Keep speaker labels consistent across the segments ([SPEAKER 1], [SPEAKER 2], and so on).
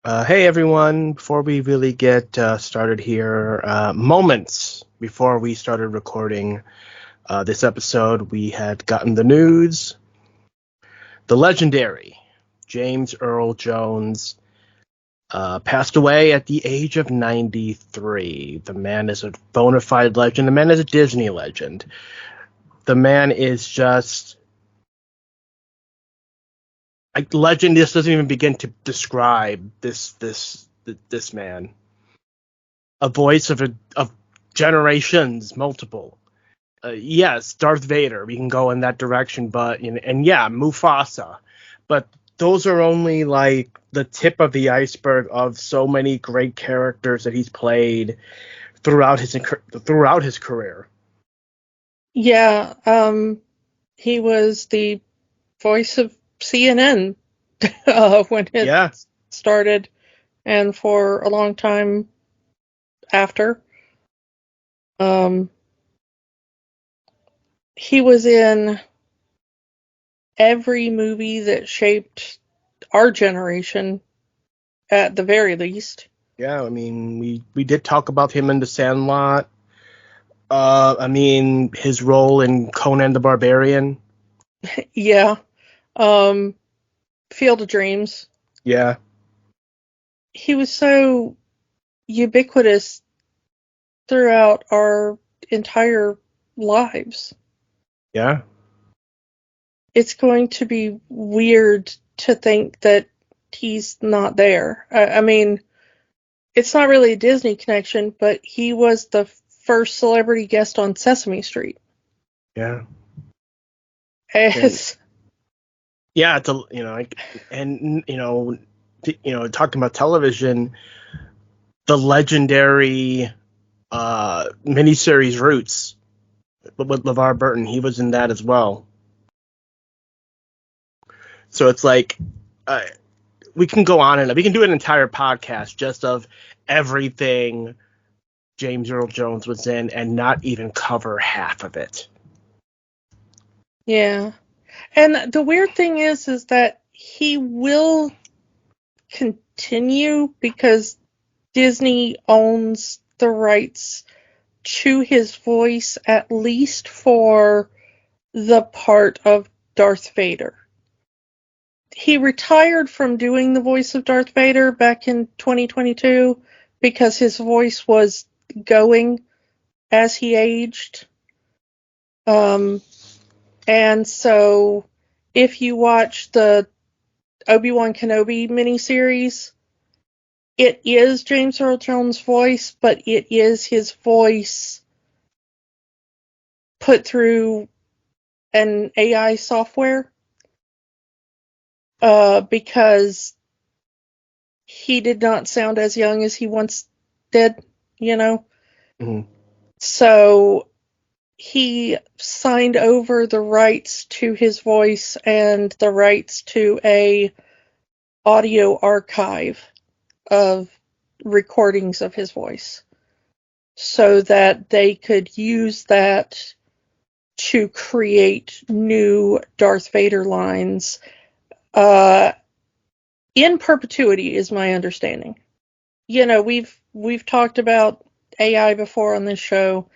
[SPEAKER 1] Hey everyone, before we really get started here, moments before we started recording this episode, we had gotten the news. The legendary James Earl Jones passed away at the age of 93. The man is a bona fide legend. The man is a Disney legend. The man is just like legend. This doesn't even begin to describe this man. A voice of generations, multiple. Yes, Darth Vader. We can go in that direction, but and yeah, Mufasa. But those are only like the tip of the iceberg of so many great characters that he's played throughout his career.
[SPEAKER 2] Yeah, he was the voice of CNN when it
[SPEAKER 1] Yeah,
[SPEAKER 2] started, and for a long time after. Um, he was in every movie that shaped our generation, at the very least.
[SPEAKER 1] yeah. I mean, we did talk about him in The Sandlot. I mean, his role in Conan the Barbarian.
[SPEAKER 2] Yeah, um, Field of Dreams.
[SPEAKER 1] Yeah,
[SPEAKER 2] He was so ubiquitous throughout our entire lives.
[SPEAKER 1] yeah.
[SPEAKER 2] It's going to be weird to think that he's not there. I mean, it's not really a Disney connection, but he was the first celebrity guest on Sesame Street.
[SPEAKER 1] Yeah. And
[SPEAKER 2] As,
[SPEAKER 1] yeah, it's a and talking about television, the legendary miniseries Roots with LeVar Burton, he was in that as well. So it's like we can go on and we can do an entire podcast just of everything James Earl Jones was in and not even cover half of it.
[SPEAKER 2] yeah. And the weird thing is that he will continue because Disney owns the rights to his voice, at least for the part of Darth Vader. He retired from doing the voice of Darth Vader back in 2022 because his voice was going as he aged. Um, and so if you watch the Obi-Wan Kenobi miniseries, it is James Earl Jones' voice, but it is his voice put through an AI software, because he did not sound as young as he once did, you know?
[SPEAKER 1] Mm-hmm.
[SPEAKER 2] So he signed over the rights to his voice and the rights to a audio archive of recordings of his voice so that they could use that to create new Darth Vader lines in perpetuity, is my understanding. You know, we've talked about AI before on this show,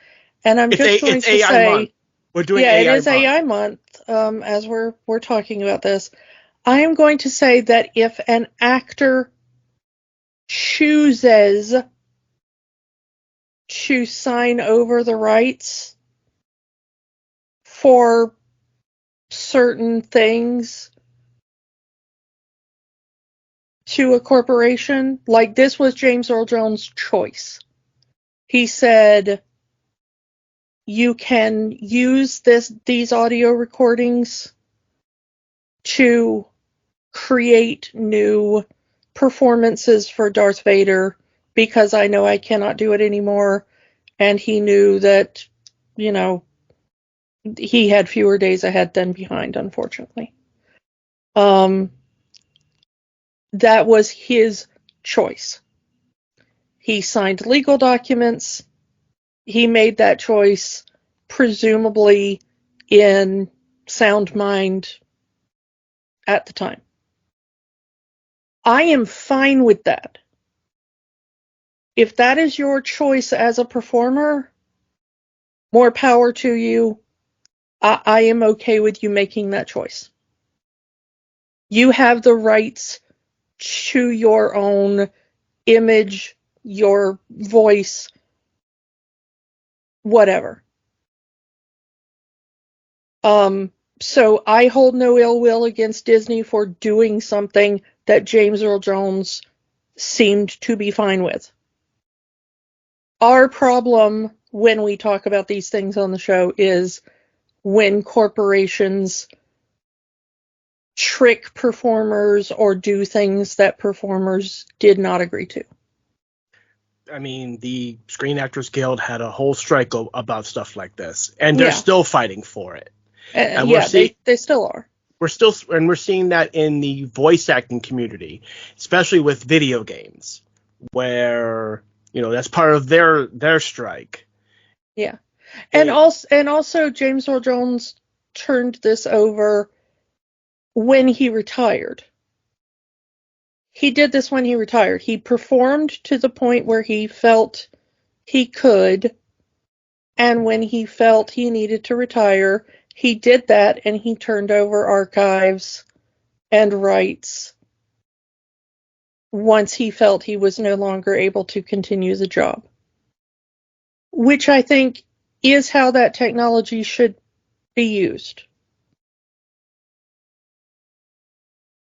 [SPEAKER 2] and I'm just going
[SPEAKER 1] It's
[SPEAKER 2] to
[SPEAKER 1] AI month.
[SPEAKER 2] say,
[SPEAKER 1] We're doing
[SPEAKER 2] yeah, it
[SPEAKER 1] AI
[SPEAKER 2] is
[SPEAKER 1] month.
[SPEAKER 2] AI month. As we're talking about this, I am going to say that if an actor chooses to sign over the rights for certain things to a corporation, like this was James Earl Jones' choice. He said, you can use these audio recordings to create new performances for Darth Vader because I know I cannot do it anymore. And he knew that, you know, he had fewer days ahead than behind, unfortunately. That was his choice. He signed legal documents. He made that choice, presumably in sound mind at the time. I am fine with that. If that is your choice as a performer, more power to you. I am okay with you making that choice. You have the rights to your own image, your voice, whatever. So I hold no ill will against Disney for doing something that James Earl Jones seemed to be fine with. Our problem when we talk about these things on the show is when corporations trick performers or do things that performers did not agree to.
[SPEAKER 1] I mean, the Screen Actors Guild had a whole strike about stuff like this, and they're still fighting for it. And
[SPEAKER 2] they still are.
[SPEAKER 1] We're seeing that in the voice acting community, especially with video games, where that's part of their strike.
[SPEAKER 2] Yeah, and also James Earl Jones turned this over when he retired. He did this when he retired. He performed to the point where he felt he could, and when he felt he needed to retire, he did that, and he turned over archives and rights once he felt he was no longer able to continue the job. Which I think is how that technology should be used.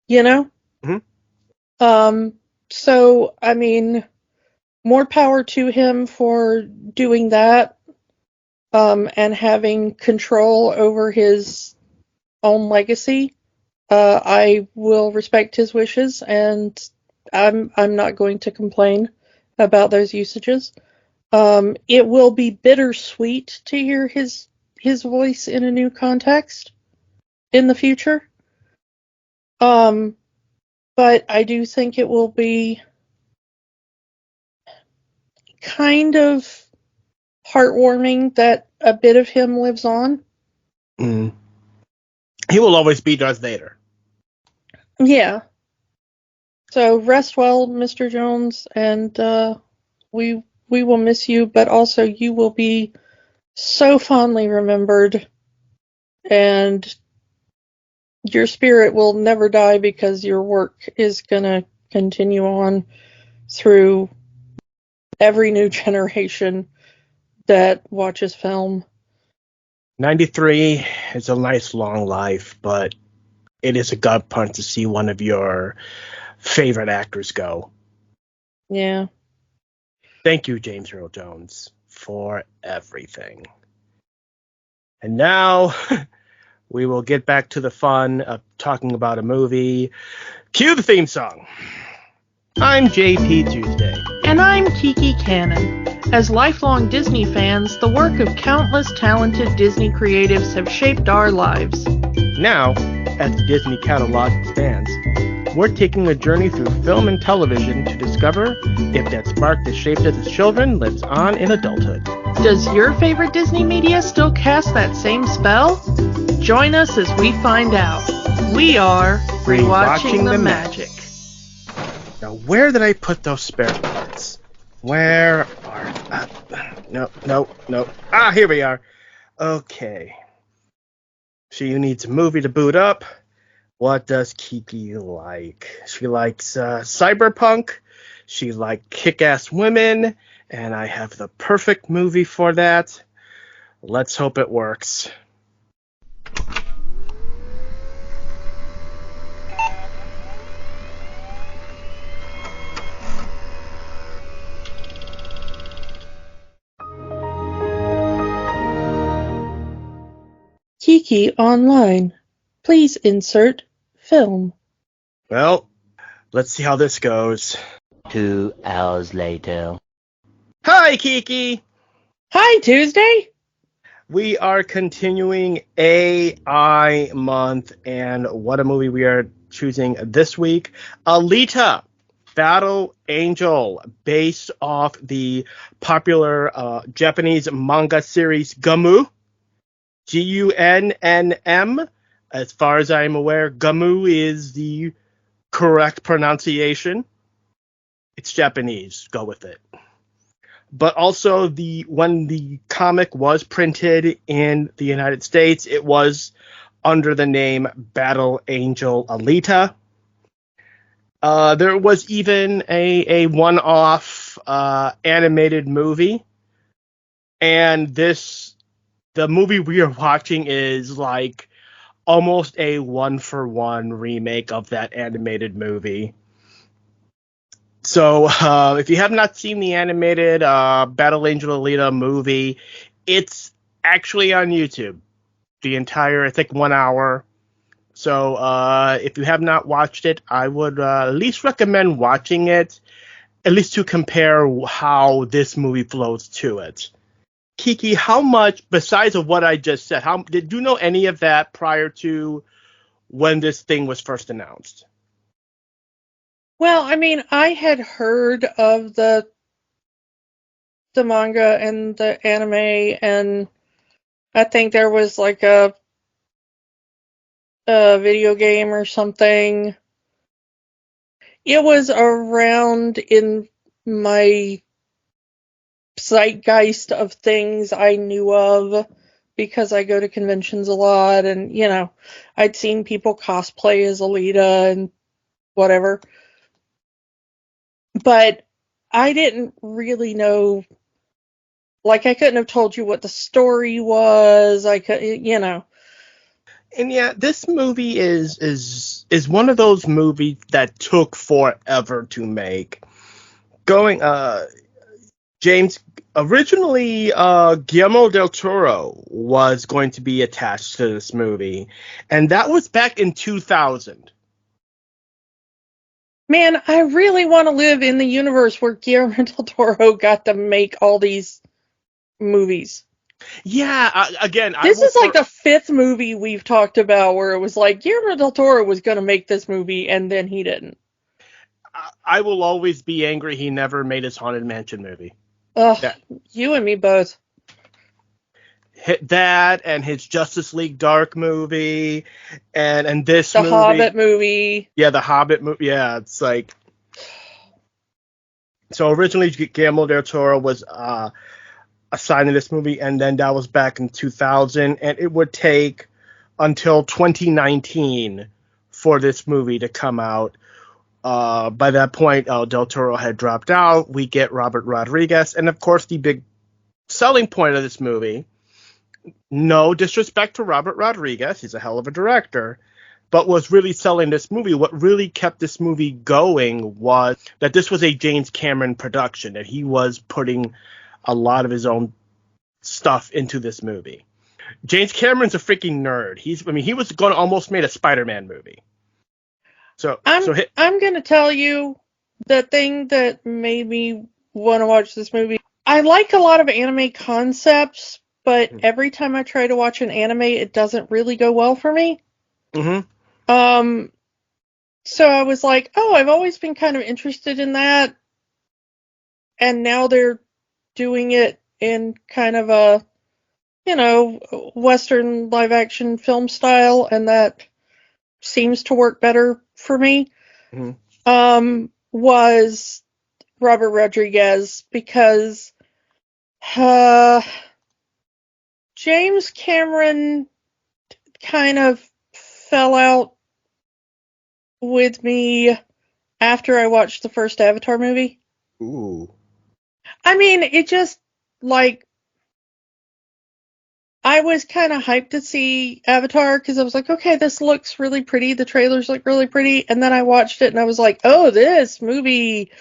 [SPEAKER 2] You know?
[SPEAKER 1] Mm-hmm.
[SPEAKER 2] So, I mean, more power to him for doing that, and having control over his own legacy. I will respect his wishes, and I'm not going to complain about those usages. It will be bittersweet to hear his voice in a new context in the future. But I do think it will be kind of heartwarming that a bit of him lives on.
[SPEAKER 1] Mm. He will always be Darth Vader.
[SPEAKER 2] Yeah. So rest well, Mr. Jones, and we will miss you, but also you will be so fondly remembered, and your spirit will never die because your work is gonna continue on through every new generation that watches film.
[SPEAKER 1] 93 is a nice long life, but it is a gut punch to see one of your favorite actors go.
[SPEAKER 2] Yeah.
[SPEAKER 1] Thank you, James Earl Jones, for everything. And now we will get back to the fun of talking about a movie. Cue the theme song. I'm JP Tuesday.
[SPEAKER 2] And I'm Kiki Cannon. As lifelong Disney fans, the work of countless talented Disney creatives have shaped our lives.
[SPEAKER 1] Now, as the Disney catalog expands, we're taking a journey through film and television to discover if that spark that shaped us as children lives on in adulthood.
[SPEAKER 2] Does your favorite Disney media still cast that same spell? Join us as we find out. We are Rewatching the Magic.
[SPEAKER 1] Now, where did I put those spare parts? Where are... No. Ah, here we are. Okay. She needs a movie to boot up. What does Kiki like? She likes cyberpunk. She likes kick-ass women. And I have the perfect movie for that. Let's hope it works.
[SPEAKER 2] Kiki Online. Please insert film.
[SPEAKER 1] Well, let's see how this goes.
[SPEAKER 3] 2 hours later.
[SPEAKER 1] Hi, Kiki!
[SPEAKER 2] Hi, Tuesday!
[SPEAKER 1] We are continuing AI month, and what a movie we are choosing this week. Alita, Battle Angel, based off the popular Japanese manga series Gamu. Gunnm. As far as I'm aware, Gamu is the correct pronunciation. It's Japanese. Go with it. But also, when the comic was printed in the United States, it was under the name Battle Angel Alita. There was even a one-off animated movie, and the movie we are watching is like almost a one-for-one remake of that animated movie. So if you have not seen the animated Battle Angel Alita movie, it's actually on YouTube. The entire, I think, 1 hour. So if you have not watched it, I would at least recommend watching it, at least to compare how this movie flows to it. Kiki, how much, besides of what I just said, did you know any of that prior to when this thing was first announced?
[SPEAKER 2] Well, I mean, I had heard of the manga and the anime, and I think there was like a video game or something. It was around in my zeitgeist of things I knew of because I go to conventions a lot, and I'd seen people cosplay as Alita and whatever. But I didn't really know, like, I couldn't have told you what the story was. I could,
[SPEAKER 1] And yeah, this movie is one of those movies that took forever to make. James, originally, Guillermo del Toro was going to be attached to this movie, and that was back in 2000.
[SPEAKER 2] Man, I really want to live in the universe where Guillermo del Toro got to make all these movies.
[SPEAKER 1] Yeah, again,
[SPEAKER 2] this is like the fifth movie we've talked about where it was like Guillermo del Toro was going to make this movie and then he didn't.
[SPEAKER 1] I will always be angry he never made his Haunted Mansion movie.
[SPEAKER 2] Ugh, you and me both.
[SPEAKER 1] That and his Justice League Dark movie and this
[SPEAKER 2] the
[SPEAKER 1] movie.
[SPEAKER 2] Hobbit movie.
[SPEAKER 1] Yeah, the Hobbit movie. Yeah, it's like, so originally Guillermo del Toro was assigned to this movie, and then that was back in 2000, and it would take until 2019 for this movie to come out. By that point, del Toro had dropped out. We get Robert Rodriguez, and of course the big selling point of this movie, no disrespect to Robert Rodriguez, he's a hell of a director, but was really selling this movie. What really kept this movie going was that this was a James Cameron production, that he was putting a lot of his own stuff into this movie. James Cameron's a freaking nerd. He was going to almost made a Spider-Man movie.
[SPEAKER 2] I'm going to tell you the thing that made me want to watch this movie. I like a lot of anime concepts, but every time I try to watch an anime, it doesn't really go well for me.
[SPEAKER 1] Mm-hmm.
[SPEAKER 2] So I was like, I've always been kind of interested in that. And now they're doing it in kind of a, Western live action film style, and that seems to work better for me.
[SPEAKER 1] Mm-hmm.
[SPEAKER 2] Was Robert Rodriguez, because James Cameron kind of fell out with me after I watched the first Avatar movie.
[SPEAKER 1] Ooh.
[SPEAKER 2] I mean, it just, like, I was kind of hyped to see Avatar because I was like, okay, this looks really pretty. The trailers look really pretty. And then I watched it and I was like, oh, this movie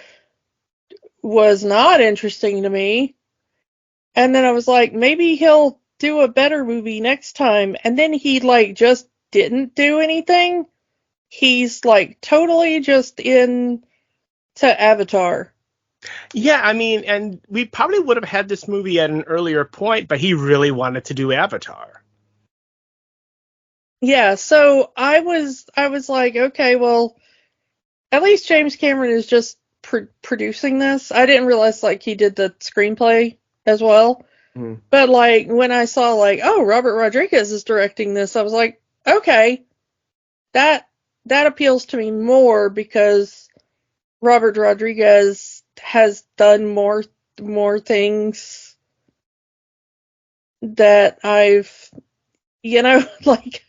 [SPEAKER 2] was not interesting to me. And then I was like, maybe he'll do a better movie next time. And then he, like, just didn't do anything. He's, like, totally just into Avatar.
[SPEAKER 1] Yeah, I mean, and we probably would have had this movie at an earlier point, but he really wanted to do Avatar.
[SPEAKER 2] Yeah, so I was like, okay, well, at least James Cameron is just producing this. I didn't realize, like, he did the screenplay as well.
[SPEAKER 1] Mm.
[SPEAKER 2] But, like, when I saw, like, Robert Rodriguez is directing this, I was like, okay, that that appeals to me more because Robert Rodriguez has done more things that I've, like,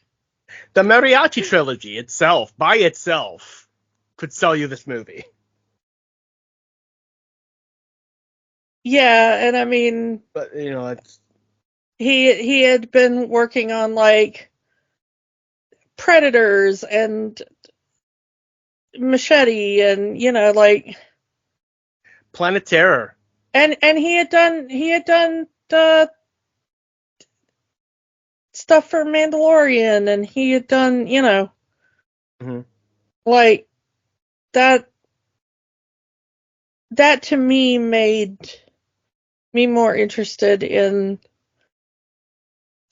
[SPEAKER 1] The Mariachi trilogy itself, by itself, could sell you this movie.
[SPEAKER 2] yeah, and I mean,
[SPEAKER 1] But, it's...
[SPEAKER 2] he had been working on, like, Predators and Machete and, like...
[SPEAKER 1] Planet Terror.
[SPEAKER 2] And he had done the stuff for Mandalorian, and he had done,
[SPEAKER 1] Mm-hmm.
[SPEAKER 2] like, that to me made me more interested in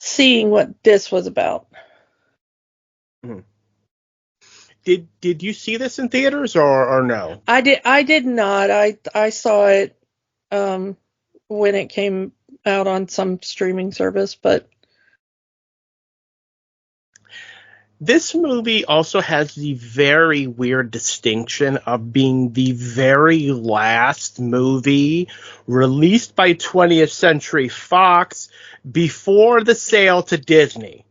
[SPEAKER 2] seeing what this was about.
[SPEAKER 1] Mm-hmm. Did you see this in theaters or no?
[SPEAKER 2] I did not. I saw it when it came out on some streaming service, but
[SPEAKER 1] This movie also has the very weird distinction of being the very last movie released by 20th Century Fox before the sale to Disney.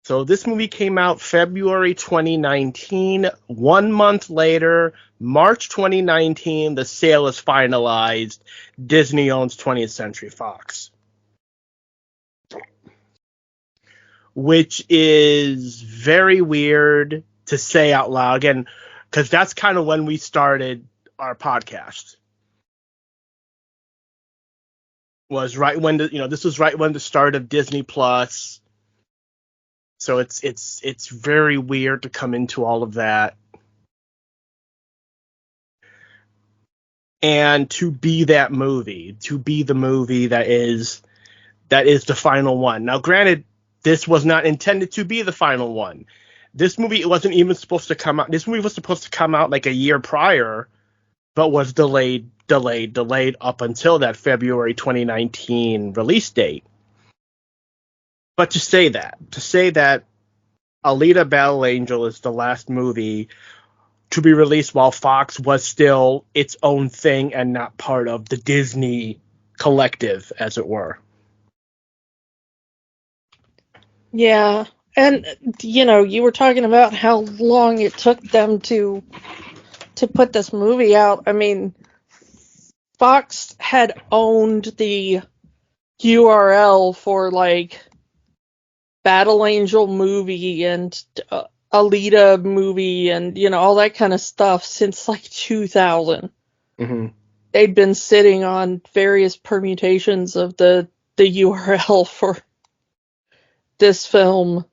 [SPEAKER 1] So this movie came out February 2019. 1 month later, March 2019, the sale is finalized. Disney owns 20th Century Fox. Which is very weird to say out loud again, because that's kind of when we started our podcast. Was right when this was right when the start of Disney Plus. So it's very weird to come into all of that. And to be that movie, to be the movie that is the final one. Now, granted, this was not intended to be the final one. This movie wasn't even supposed to come out. This movie was supposed to come out like a year prior, but was delayed up until that February 2019 release date. But to say that Alita Battle Angel is the last movie to be released while Fox was still its own thing and not part of the Disney collective, as it were.
[SPEAKER 2] yeah. And you were talking about how long it took them to put this movie out. I mean, Fox had owned the URL for, like, Battle Angel movie and Alita movie and, all that kind of stuff since, like, 2000.
[SPEAKER 1] Mm-hmm.
[SPEAKER 2] They'd been sitting on various permutations of the URL for this film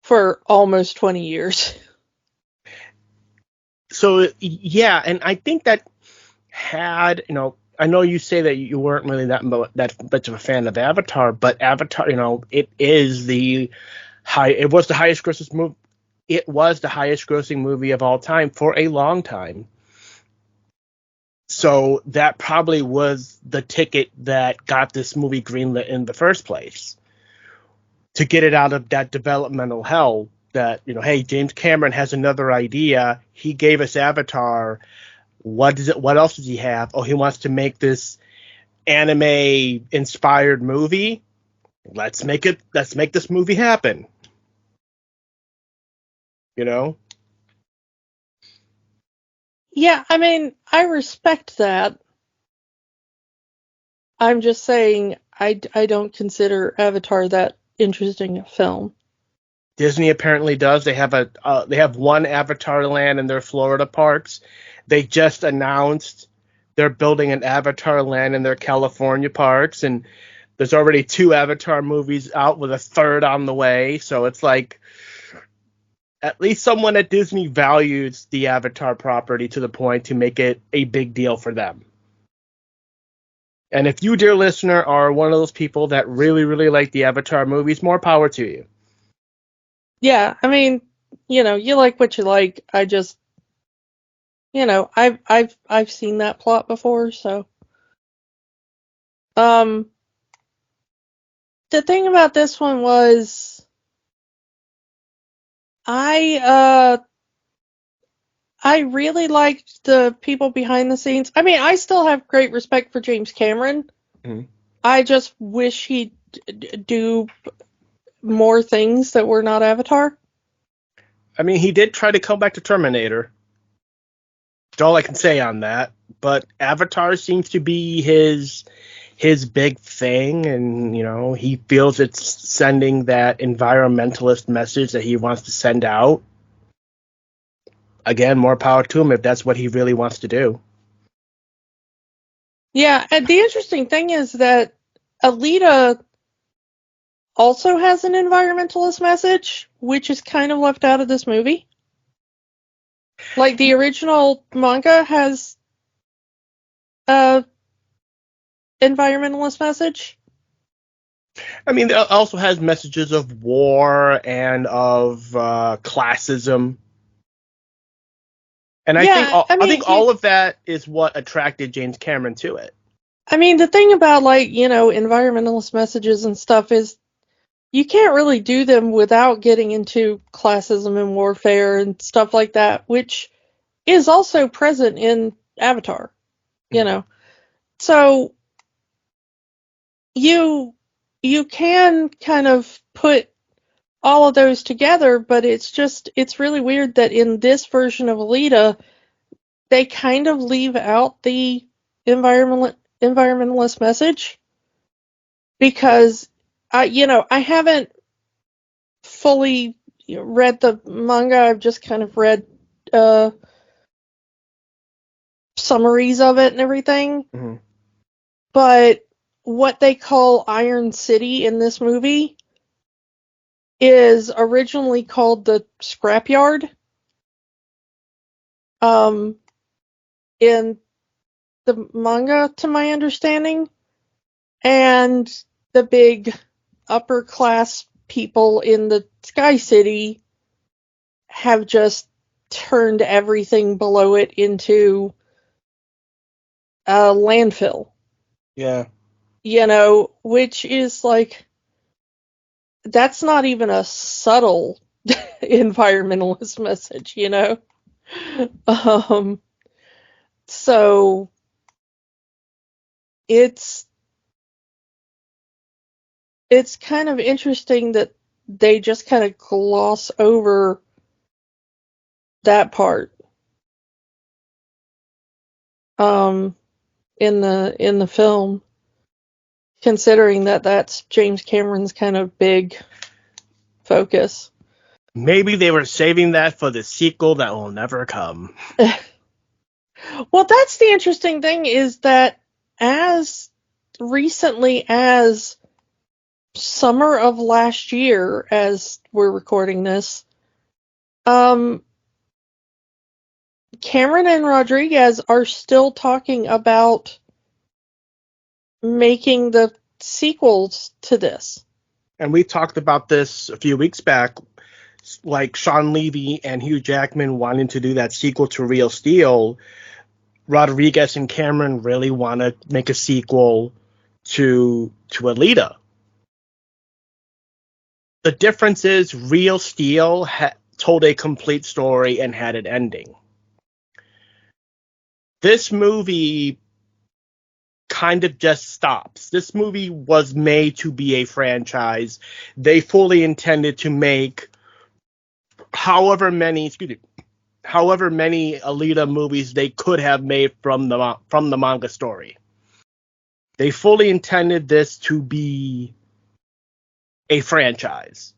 [SPEAKER 2] for almost 20 years.
[SPEAKER 1] So, yeah, and I think that had, I know you say that you weren't really that much of a fan of Avatar, but Avatar, it was the highest grossing movie of all time for a long time. So that probably was the ticket that got this movie greenlit in the first place, to get it out of that developmental hell that, hey, James Cameron has another idea. He gave us Avatar. What else does he have? Oh, he wants to make this anime inspired movie. Let's make this movie happen.
[SPEAKER 2] Yeah, I mean, I respect that. I'm just saying I don't consider Avatar that interesting a film.
[SPEAKER 1] Disney apparently does. They have one Avatar land in their Florida parks. They just announced they're building an Avatar land in their California parks, and there's already 2 Avatar movies out with a third on the way. So it's like, at least someone at Disney values the Avatar property to the point to make it a big deal for them. And if you, dear listener, are one of those people that really, really like the Avatar movies, more power to you.
[SPEAKER 2] Yeah, I mean, you like what you like. I just, I've seen that plot before, so. The thing about this one was I really liked the people behind the scenes. I mean, I still have great respect for James Cameron.
[SPEAKER 1] Mm-hmm.
[SPEAKER 2] I just wish he'd do more things that were not Avatar.
[SPEAKER 1] I mean, he did try to come back to Terminator. That's all I can say on that. But Avatar seems to be his big thing, and he feels it's sending that environmentalist message that he wants to send out. Again, more power to him if that's what he really wants to do.
[SPEAKER 2] Yeah, and the interesting thing is that Alita also has an environmentalist message, which is kind of left out of this movie. Like, the original manga has a environmentalist message.
[SPEAKER 1] I mean, it also has messages of war and of classism. And
[SPEAKER 2] Yeah,
[SPEAKER 1] I think all of that is what attracted James Cameron to it.
[SPEAKER 2] I mean, the thing about, like, environmentalist messages and stuff is you can't really do them without getting into classism and warfare and stuff like that, which is also present in Avatar, So you can kind of put all of those together, but it's really weird that in this version of Alita, they kind of leave out the environmentalist message because I haven't fully read the manga. I've just kind of read summaries of it and everything.
[SPEAKER 1] Mm-hmm.
[SPEAKER 2] But what they call Iron City in this movie is originally called the Scrapyard. In the manga, to my understanding, and the big upper class people in the Sky City have just turned everything below it into a landfill.
[SPEAKER 1] Yeah.
[SPEAKER 2] Which is like, that's not even a subtle environmentalist message, So it's kind of interesting that they just kind of gloss over that part in the film, considering that that's James Cameron's kind of big focus.
[SPEAKER 1] Maybe they were saving that for the sequel that will never come.
[SPEAKER 2] Well, that's the interesting thing, is that as recently as summer of last year, as we're recording this, Cameron and Rodriguez are still talking about making the sequels to this.
[SPEAKER 1] And we talked about this a few weeks back, like Sean Levy and Hugh Jackman wanting to do that sequel to Real Steel. Rodriguez and Cameron really want to make a sequel to Alita. The difference is Real Steel told a complete story and had an ending. This movie kind of just stops. This movie was made to be a franchise. They fully intended to make however many Alita movies they could have made from the manga story. They fully intended this to be a franchise.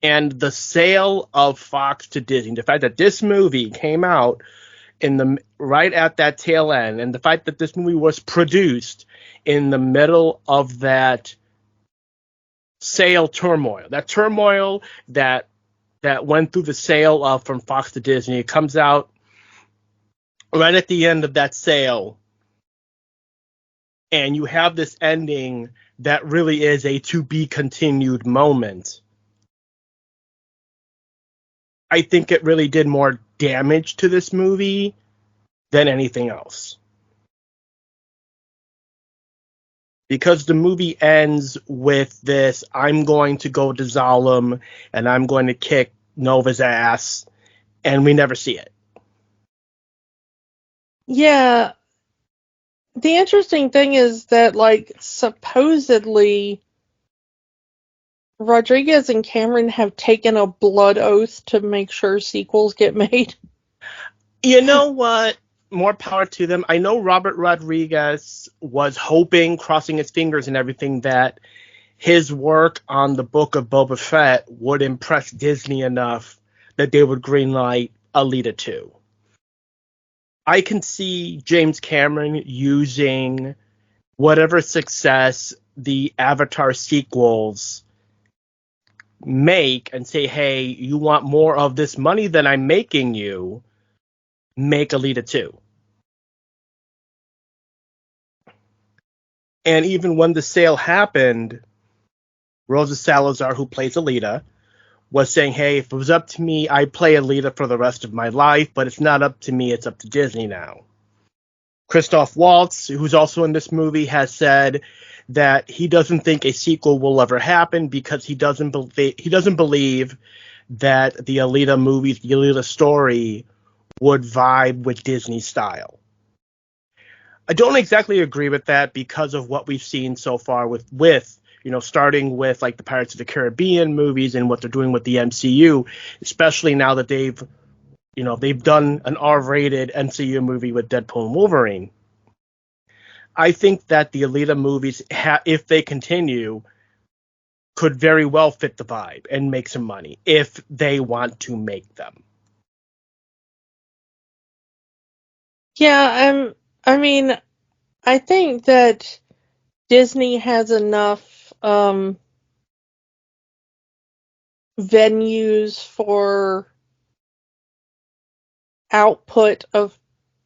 [SPEAKER 1] And the sale of Fox to Disney, the fact that this movie came out right at that tail end, and the fact that this movie was produced in the middle of that sale turmoil, that went through the sale from Fox to Disney, it comes out right at the end of that sale, and you have this ending that really is a to be continued moment. I think it really did more damage to this movie than anything else. Because the movie ends with this, I'm going to go to Zalem and I'm going to kick Nova's ass, and we never see it.
[SPEAKER 2] Yeah. The interesting thing is that, like, supposedly Rodriguez and Cameron have taken a blood oath to make sure sequels get made.
[SPEAKER 1] You know what? More power to them. I know Robert Rodriguez was hoping, crossing his fingers and everything, that his work on the book of Boba Fett would impress Disney enough that they would greenlight Alita 2. I can see James Cameron using whatever success the Avatar sequels make and say, hey, you want more of this money than I'm making you, make Alita 2. And even when the sale happened, Rosa Salazar, who plays Alita, was saying, hey, if it was up to me, I'd play Alita for the rest of my life, but it's not up to me, it's up to Disney now. Christoph Waltz, who's also in this movie, has said that he doesn't think a sequel will ever happen because he doesn't believe that the Alita movies, the Alita story, would vibe with Disney style. I don't exactly agree with that because of what we've seen so far with starting with like the Pirates of the Caribbean movies and what they're doing with the MCU, especially now that they've done an R-rated MCU movie with Deadpool and Wolverine. I think that the Alita movies, if they continue, could very well fit the vibe and make some money if they want to make them.
[SPEAKER 2] Yeah, I mean, I think that Disney has enough venues for output of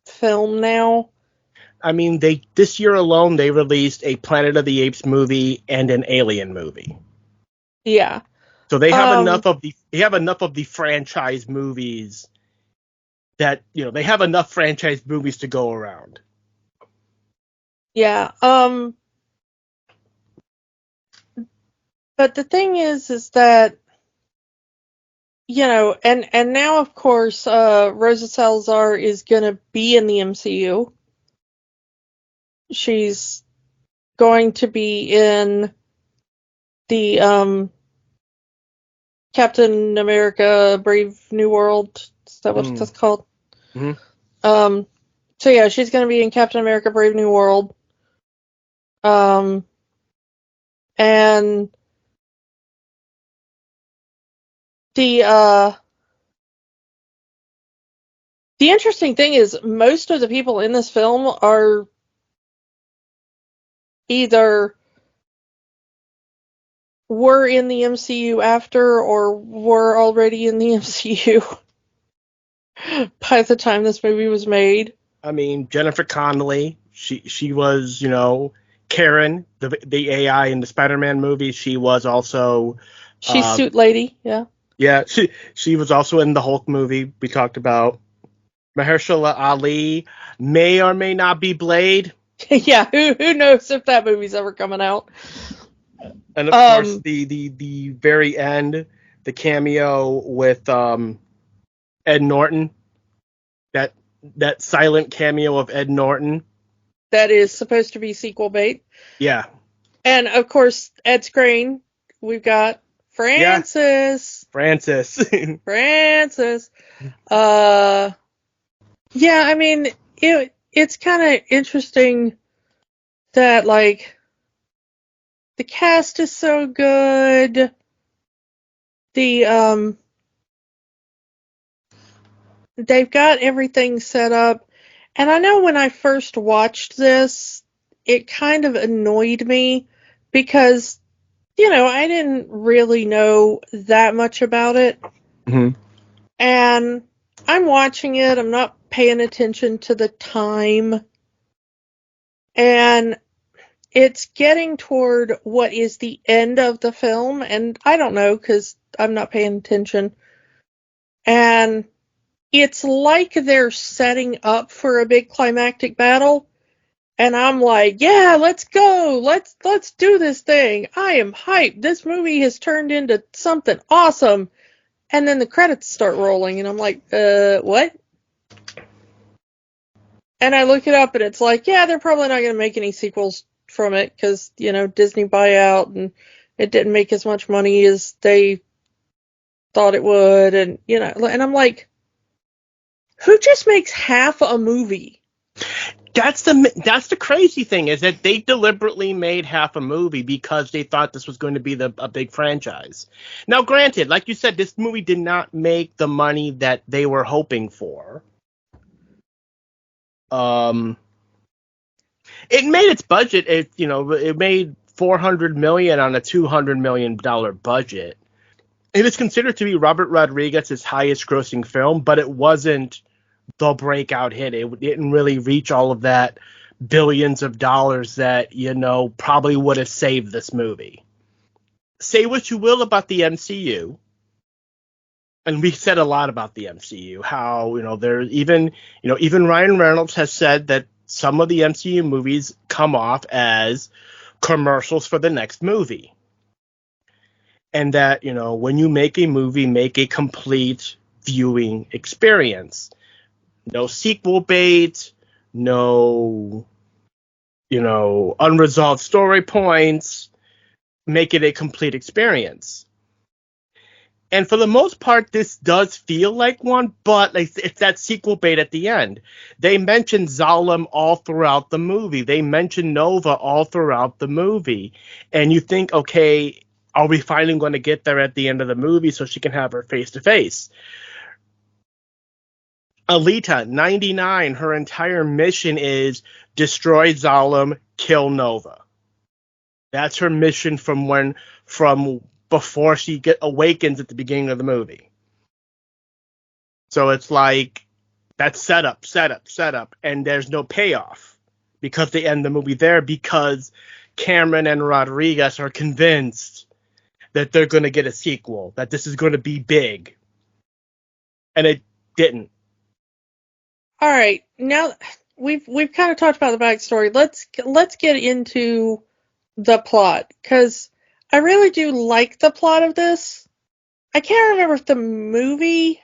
[SPEAKER 2] film now.
[SPEAKER 1] I mean, this year alone they released a Planet of the Apes movie and an Alien movie.
[SPEAKER 2] Yeah.
[SPEAKER 1] So they have enough of the franchise movies that they have enough franchise movies to go around.
[SPEAKER 2] Yeah. But the thing is that and now of course Rosa Salazar is gonna be in the MCU. She's going to be in the Captain America Brave New World. Is that what that's called?
[SPEAKER 1] Mm-hmm.
[SPEAKER 2] So yeah, she's going to be in Captain America Brave New World. And the interesting thing is most of the people in this film are either were in the MCU after or were already in the MCU by the time this movie was made.
[SPEAKER 1] I mean, Jennifer Connelly, she was, Karen, the AI in the Spider-Man movie. She was also
[SPEAKER 2] She's Suit Lady, yeah.
[SPEAKER 1] Yeah, she was also in the Hulk movie we talked about. Mahershala Ali may or may not be Blade.
[SPEAKER 2] Yeah, who knows if that movie's ever coming out.
[SPEAKER 1] And of course, the very end, the cameo with Ed Norton, that silent cameo of Ed Norton.
[SPEAKER 2] That is supposed to be sequel bait.
[SPEAKER 1] Yeah.
[SPEAKER 2] And of course, Ed Skrein, we've got Francis.
[SPEAKER 1] Yeah. Francis.
[SPEAKER 2] Francis. Yeah, I mean, it's kind of interesting that, like, the cast is so good. They've got everything set up. And I know when I first watched this, it kind of annoyed me because, I didn't really know that much about it.
[SPEAKER 1] Mm-hmm.
[SPEAKER 2] And I'm watching it, I'm not paying attention to the time. And it's getting toward what is the end of the film, and I don't know because I'm not paying attention. And it's like they're setting up for a big climactic battle, and I'm like, yeah, let's go, let's do this thing. I am hyped. This movie has turned into something awesome, And then the credits start rolling, and I'm like, what? And I look it up, and it's like, yeah, they're probably not going to make any sequels from it, because, Disney buyout, and it didn't make as much money as they thought it would, and, and I'm like, who just makes half a movie?
[SPEAKER 1] That's the crazy thing, is that they deliberately made half a movie because they thought this was going to be a big franchise. Now, granted, like you said, this movie did not make the money that they were hoping for. It made its budget. It made $400 million on a $200 million budget. It is considered to be Robert Rodriguez's highest grossing film, but it wasn't the breakout hit. It didn't really reach all of that billions of dollars that, probably would have saved this movie. Say what you will about the MCU, and we said a lot about the MCU, how, there's even Ryan Reynolds has said that some of the MCU movies come off as commercials for the next movie. And that, when you make a movie, make a complete viewing experience. No sequel bait, no, unresolved story points. Make it a complete experience. And for the most part, this does feel like one, but it's that sequel bait at the end. They mention Zalem all throughout the movie. They mention Nova all throughout the movie. And you think, okay, are we finally going to get there at the end of the movie so she can have her face-to-face? Alita, 99, her entire mission is destroy Zalem, kill Nova. That's her mission from before she awakens at the beginning of the movie. So it's like, that's setup, and there's no payoff because they end the movie there because Cameron and Rodriguez are convinced that they're going to get a sequel, that this is going to be big. And it didn't.
[SPEAKER 2] All right, now we've kind of talked about the backstory. Let's get into the plot, because I really do like the plot of this. I can't remember if the movie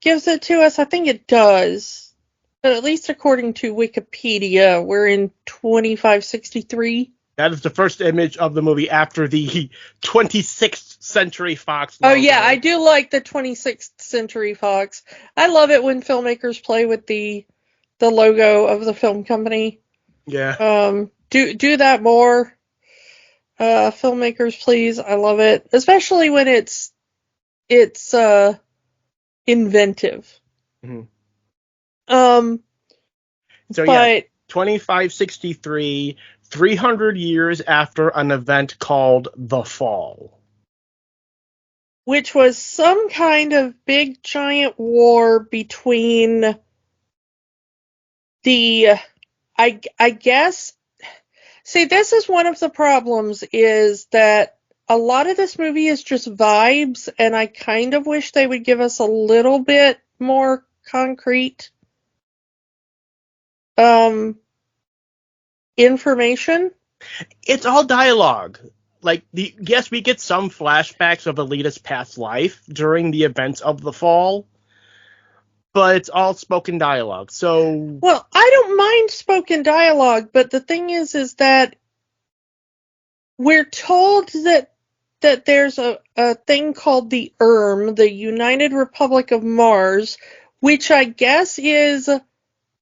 [SPEAKER 2] gives it to us. I think it does, but at least according to Wikipedia, we're in 2563.
[SPEAKER 1] That is the first image of the movie after the 26th Century Fox logo.
[SPEAKER 2] Oh yeah, I do like the 26th Century Fox. I love it when filmmakers play with the logo of the film company.
[SPEAKER 1] Yeah.
[SPEAKER 2] Do that more. Filmmakers, please. I love it. Especially when it's inventive.
[SPEAKER 1] Mm-hmm.
[SPEAKER 2] So
[SPEAKER 1] yeah, 2563, 300 years after an event called the Fall.
[SPEAKER 2] Which was some kind of big giant war between I guess. See, this is one of the problems, is that a lot of this movie is just vibes, and I kind of wish they would give us a little bit more concrete information.
[SPEAKER 1] It's all dialogue. Yes, we get some flashbacks of Alita's past life during the events of the Fall, but it's all spoken dialogue. So,
[SPEAKER 2] well, I don't mind spoken dialogue, but the thing is that we're told that there's a thing called the the United Republic of Mars, which I guess is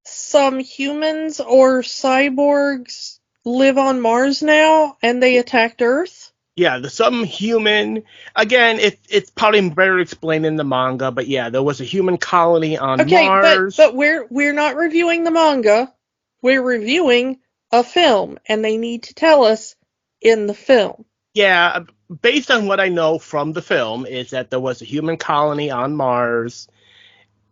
[SPEAKER 2] some humans or cyborgs live on Mars now, and they attacked Earth.
[SPEAKER 1] Yeah, some human. Again, it's probably better explained in the manga, but yeah, there was a human colony on Mars.
[SPEAKER 2] But we're not reviewing the manga. We're reviewing a film, and they need to tell us in the film.
[SPEAKER 1] Yeah, based on what I know from the film, is that there was a human colony on Mars,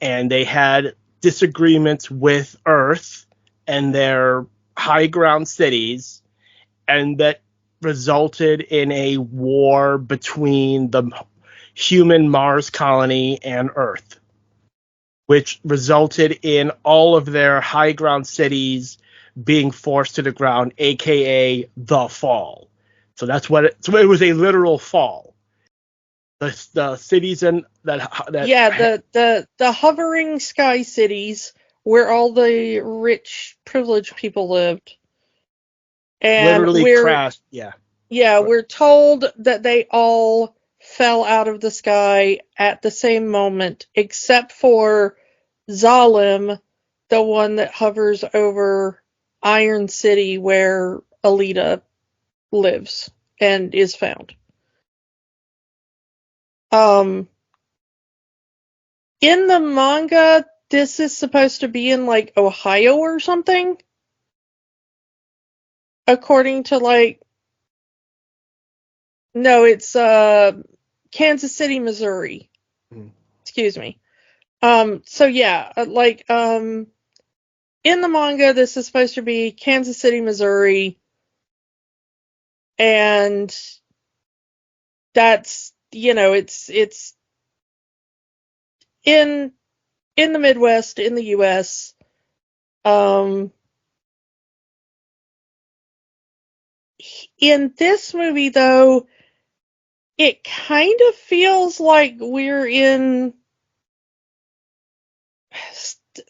[SPEAKER 1] and they had disagreements with Earth and their high ground cities, and that resulted in a war between the human Mars colony and Earth, which resulted in all of their high ground cities being forced to the ground, aka the Fall. So that's what it was, a literal fall. the cities and that
[SPEAKER 2] Yeah, the hovering sky cities where all the rich, privileged people lived. And
[SPEAKER 1] literally crashed.
[SPEAKER 2] we're told that they all fell out of the sky at the same moment, except for Zalim, the one that hovers over Iron City where Alita lives and is found. In the manga, this is supposed to be in like Ohio or something. According to no, it's Kansas City, Missouri.
[SPEAKER 1] Mhm.
[SPEAKER 2] Excuse me. So yeah, in the manga, this is supposed to be Kansas City, Missouri, and that's it's in the Midwest in the U.S. In this movie, though, it kind of feels like we're in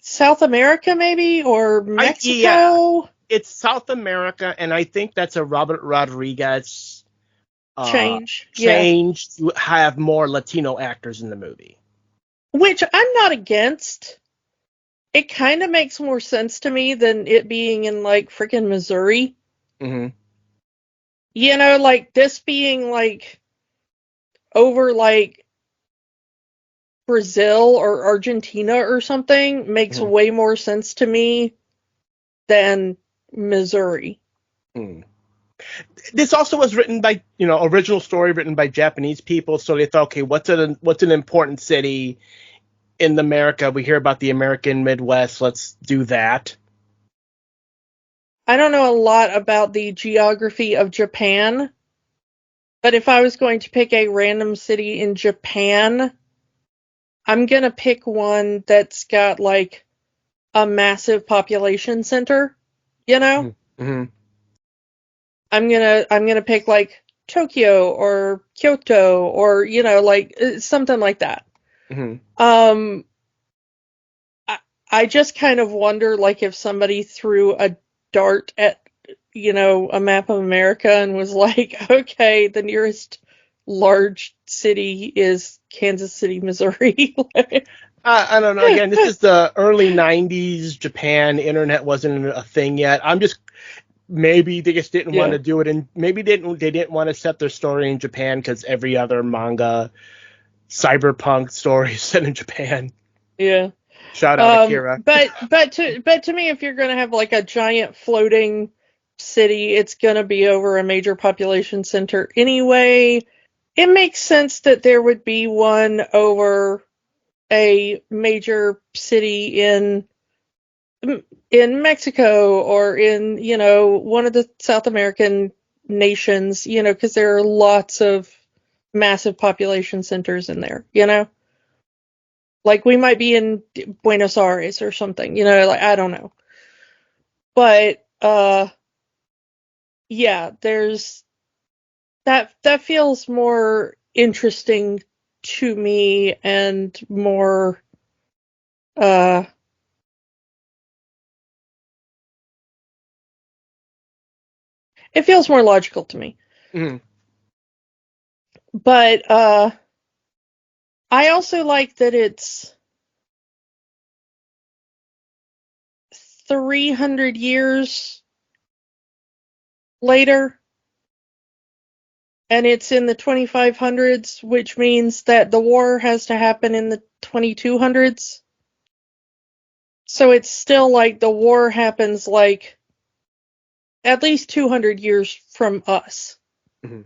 [SPEAKER 2] South America, maybe, or Mexico.
[SPEAKER 1] It's South America, and I think that's a Robert Rodriguez
[SPEAKER 2] change
[SPEAKER 1] to have more Latino actors in the movie.
[SPEAKER 2] Which I'm not against. It kind of makes more sense to me than it being in like freaking Missouri.
[SPEAKER 1] Mm-hmm.
[SPEAKER 2] Like this being like over like Brazil or Argentina or something makes way more sense to me than Missouri.
[SPEAKER 1] Mm. This also was written by, original story written by Japanese people, so they thought, okay, what's an important city in America? We hear about the American Midwest, let's do that.
[SPEAKER 2] I don't know a lot about the geography of Japan, but if I was going to pick a random city in Japan, I'm going to pick one that's got like a massive population center,
[SPEAKER 1] Mm-hmm.
[SPEAKER 2] I'm going to pick like Tokyo or Kyoto or like something like that.
[SPEAKER 1] Mm-hmm.
[SPEAKER 2] I just kind of wonder like if somebody threw a dart at a map of America and was like, okay, the nearest large city is Kansas City, Missouri.
[SPEAKER 1] I don't know. Again, this is the early 90s Japan. Internet wasn't a thing yet. Maybe they just didn't want to do it, and maybe they didn't want to set their story in Japan because every other manga cyberpunk story is set in Japan.
[SPEAKER 2] Yeah.
[SPEAKER 1] Shout out Akira.
[SPEAKER 2] But to me, if you're gonna have like a giant floating city, it's gonna be over a major population center anyway. It makes sense that there would be one over a major city in Mexico or in one of the South American nations, because there are lots of massive population centers in there, like we might be in Buenos Aires or something, like I don't know. But yeah, there's that feels more interesting to me and more it feels more logical to me.
[SPEAKER 1] Mm-hmm.
[SPEAKER 2] But I also like that it's 300 years later and it's in the 2500s, which means that the war has to happen in the 2200s. So it's still like the war happens like at least 200 years from us.
[SPEAKER 1] Mm-hmm.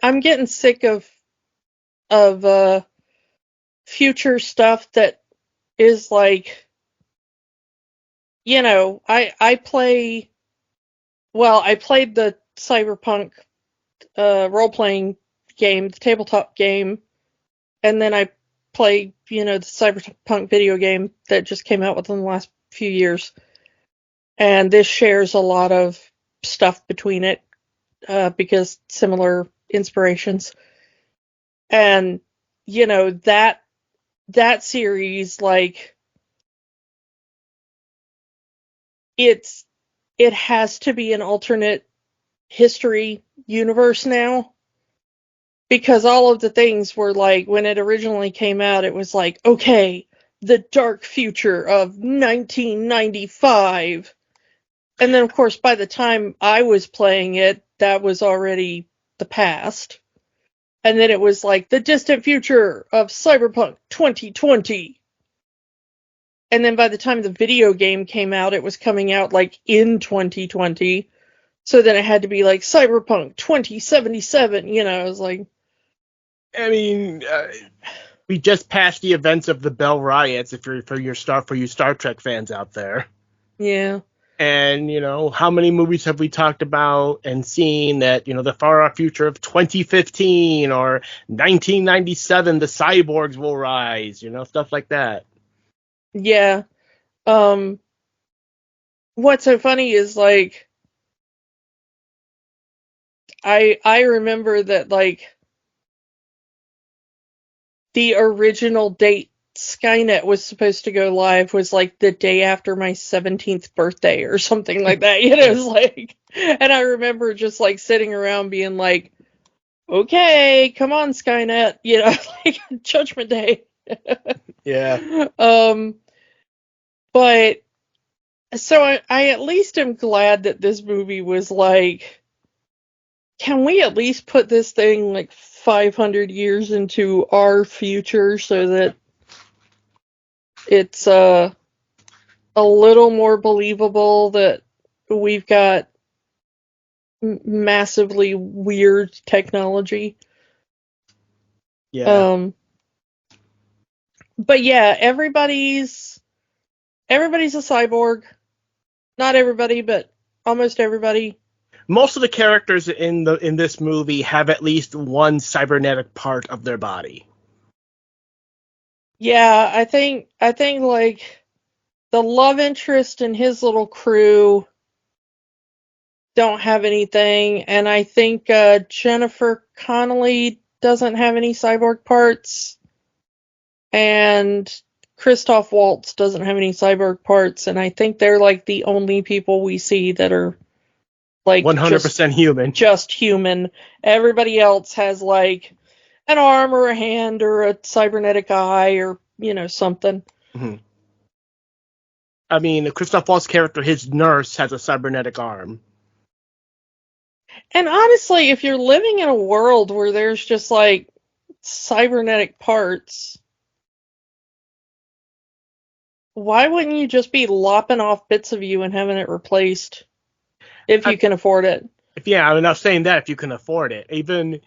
[SPEAKER 2] I'm getting sick of future stuff that is like, I played the Cyberpunk role-playing game, the tabletop game, and then I played, the Cyberpunk video game that just came out within the last few years. And this shares a lot of stuff between it because similar inspirations. And, you know, that series, like, it has to be an alternate history universe now. Because all of the things were like, when it originally came out, it was like, okay, the dark future of 1995. And then, of course, by the time I was playing it, that was already the past. And then it was like, the distant future of Cyberpunk 2020. And then by the time the video game came out, it was coming out like in 2020. So then it had to be like Cyberpunk 2077, you know, it was like...
[SPEAKER 1] I mean, we just passed the events of the Bell riots. If you're for you Star Trek fans out there,
[SPEAKER 2] Yeah.
[SPEAKER 1] And you know, how many movies have we talked about and seen that, you know, the far off future of 2015 or 1997, the cyborgs will rise, you know, stuff like that.
[SPEAKER 2] Yeah. What's so funny is, like, I remember that, like, the original date Skynet was supposed to go live was like the day after my 17th birthday or something like that. You know, it was like, and I remember just like sitting around being like, okay, come on, Skynet, you know, like Judgment Day.
[SPEAKER 1] Yeah.
[SPEAKER 2] But so I at least am glad that this movie was like, can we at least put this thing like 500 years into our future so that it's a little more believable that we've got massively weird technology.
[SPEAKER 1] Yeah.
[SPEAKER 2] But yeah, everybody's a cyborg. Not everybody, but almost everybody.
[SPEAKER 1] Most of the characters in this movie have at least one cybernetic part of their body.
[SPEAKER 2] Yeah, I think like the love interest and his little crew don't have anything, and I think Jennifer Connelly doesn't have any cyborg parts, and Christoph Waltz doesn't have any cyborg parts, and I think they're like the only people we see that are like
[SPEAKER 1] 100% human.
[SPEAKER 2] Just human. Everybody else has like an arm or a hand or a cybernetic eye or, you know, something.
[SPEAKER 1] Mm-hmm. I mean, Christoph Waltz's character, his nurse, has a cybernetic arm.
[SPEAKER 2] And honestly, if you're living in a world where there's just like cybernetic parts, why wouldn't you just be lopping off bits of you and having it replaced if you can afford it?
[SPEAKER 1] Yeah, I'm not saying that if you can afford it. Even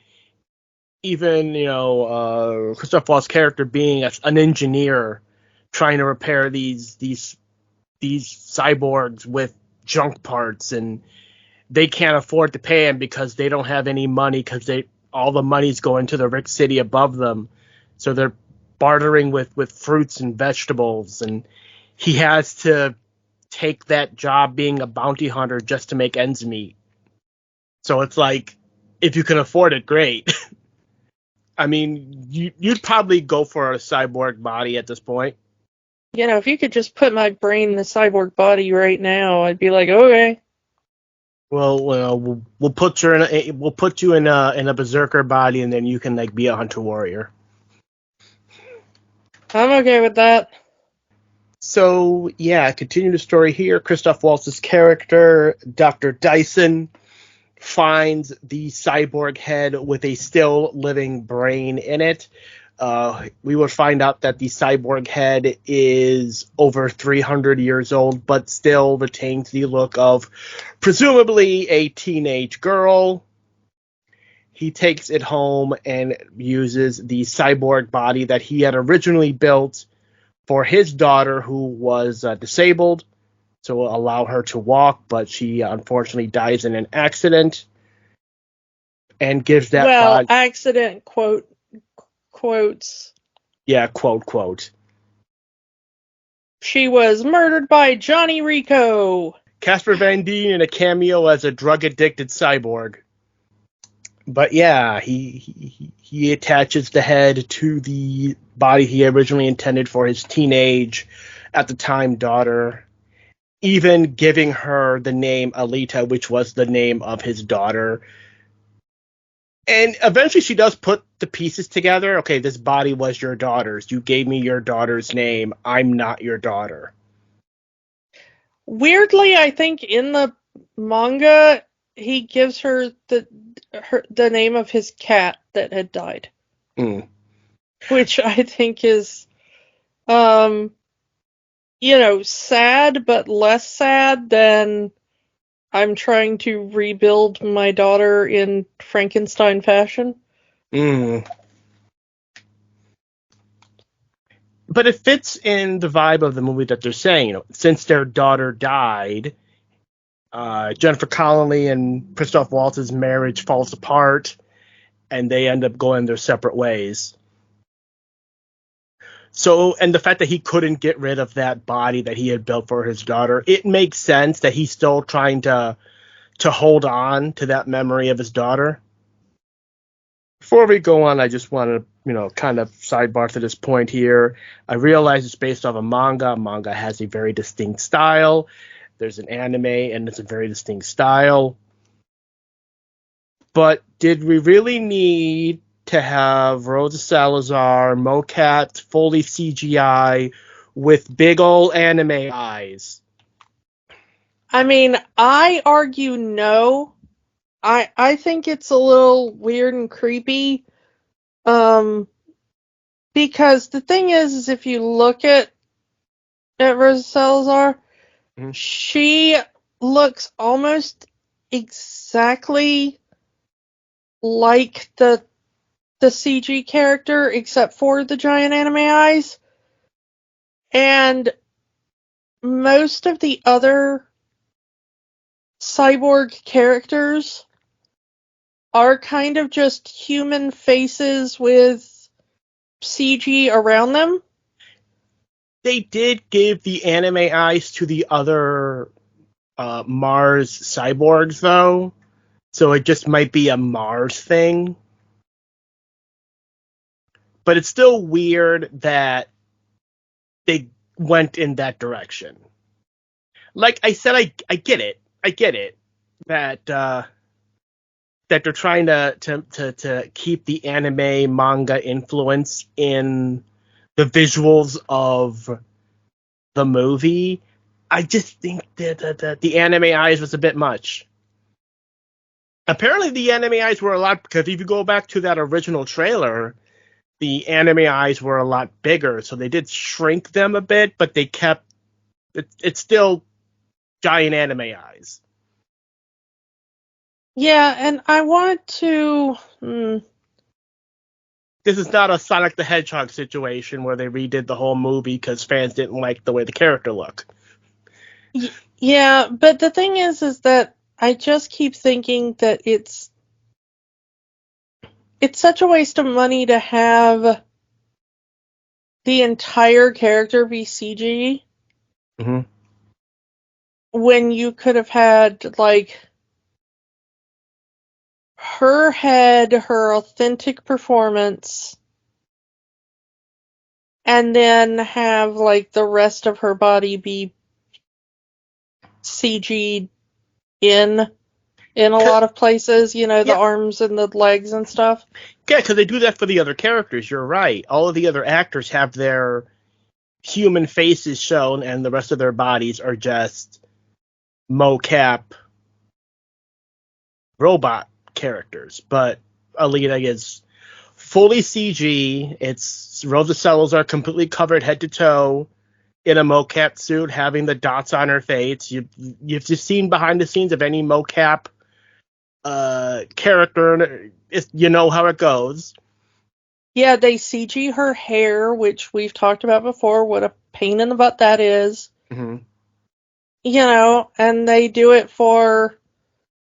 [SPEAKER 1] you know, Christoph Waltz's character being an engineer trying to repair these cyborgs with junk parts, and they can't afford to pay him because they don't have any money because all the money's going to the rich city above them, so they're bartering with fruits and vegetables, and he has to take that job being a bounty hunter just to make ends meet. So it's like, if you can afford it, great. I mean, you'd probably go for a cyborg body at this point.
[SPEAKER 2] You know, if you could just put my brain in the cyborg body right now, I'd be like, okay.
[SPEAKER 1] Well, we'll put you in a berserker body, and then you can like be a hunter warrior.
[SPEAKER 2] I'm okay with that.
[SPEAKER 1] So yeah, continue the story here. Christoph Waltz's character, Dr. Dyson, finds the cyborg head with a still living brain in it. We would find out that the cyborg head is over 300 years old, but still retains the look of presumably a teenage girl. He takes it home and uses the cyborg body that he had originally built for his daughter, who was disabled, to allow her to walk, but she unfortunately dies in an accident, and gives that body...
[SPEAKER 2] accident, quotes.
[SPEAKER 1] Yeah, quote.
[SPEAKER 2] She was murdered by Johnny Rico.
[SPEAKER 1] Casper Van Dien in a cameo as a drug-addicted cyborg. But yeah, he attaches the head to the body he originally intended for his teenage, at the time, daughter, even giving her the name Alita, which was the name of his daughter. And eventually she does put the pieces together. Okay, this body was your daughter's. You gave me your daughter's name. I'm not your daughter.
[SPEAKER 2] Weirdly, I think in the manga, he gives her the name of his cat that had died.
[SPEAKER 1] Mm.
[SPEAKER 2] Which I think is, sad, but less sad than I'm trying to rebuild my daughter in Frankenstein fashion.
[SPEAKER 1] Mm. But it fits in the vibe of the movie that they're saying. Since their daughter died, Jennifer Connelly and Christoph Waltz's marriage falls apart, and they end up going their separate ways. So, and the fact that he couldn't get rid of that body that he had built for his daughter, it makes sense that he's still trying to hold on to that memory of his daughter. Before we go on, I just want to, kind of sidebar to this point here. I realize it's based off a manga. Manga has a very distinct style. There's an anime, and it's a very distinct style. But did we really need to have Rosa Salazar, mocap, fully CGI, with big ol' anime eyes?
[SPEAKER 2] I mean, I argue no. I think it's a little weird and creepy. Because the thing is if you look at Rosa Salazar,
[SPEAKER 1] Mm-hmm.
[SPEAKER 2] she looks almost exactly like the CG character, except for the giant anime eyes. And most of the other cyborg characters are kind of just human faces with CG around them.
[SPEAKER 1] They did give the anime eyes to the other Mars cyborgs, though. So it just might be a Mars thing. But it's still weird that they went in that direction. Like I said, I get it. I get it that that they're trying to keep the anime manga influence in the visuals of the movie. I just think that the anime eyes was a bit much. Apparently, the anime eyes were a lot, because if you go back to that original trailer, the anime eyes were a lot bigger, so they did shrink them a bit, but they kept it's still giant anime eyes.
[SPEAKER 2] Yeah, and I wanted to.
[SPEAKER 1] This is not a Sonic the Hedgehog situation where they redid the whole movie because fans didn't like the way the character looked.
[SPEAKER 2] Yeah, but the thing is that I just keep thinking that it's such a waste of money to have the entire character be CG
[SPEAKER 1] Mm-hmm.
[SPEAKER 2] when you could have had, like, her head, her authentic performance, and then have, like, the rest of her body be CG'd in a lot of places, the arms and the legs and stuff.
[SPEAKER 1] Yeah, because they do that for the other characters. You're right. All of the other actors have their human faces shown, and the rest of their bodies are just mocap robot characters. But Alita is fully CG. It's Rosa Salazar completely covered head to toe in a mocap suit, having the dots on her face. You've just seen behind the scenes of any mocap character. You know how it goes.
[SPEAKER 2] Yeah, they CG her hair, which we've talked about before, what a pain in the butt that is.
[SPEAKER 1] Mm-hmm.
[SPEAKER 2] And they do it for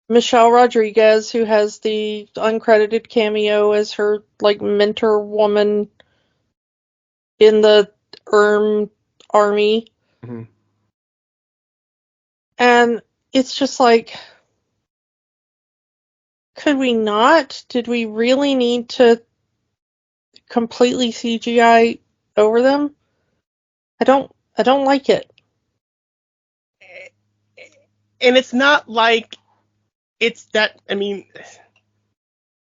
[SPEAKER 2] Michelle Rodriguez, who has the uncredited cameo as her, like, mentor woman in the army.
[SPEAKER 1] Mm-hmm.
[SPEAKER 2] And it's just like, could we not? Did we really need to completely CGI over them? I don't like it.
[SPEAKER 1] And it's not like it's that. I mean,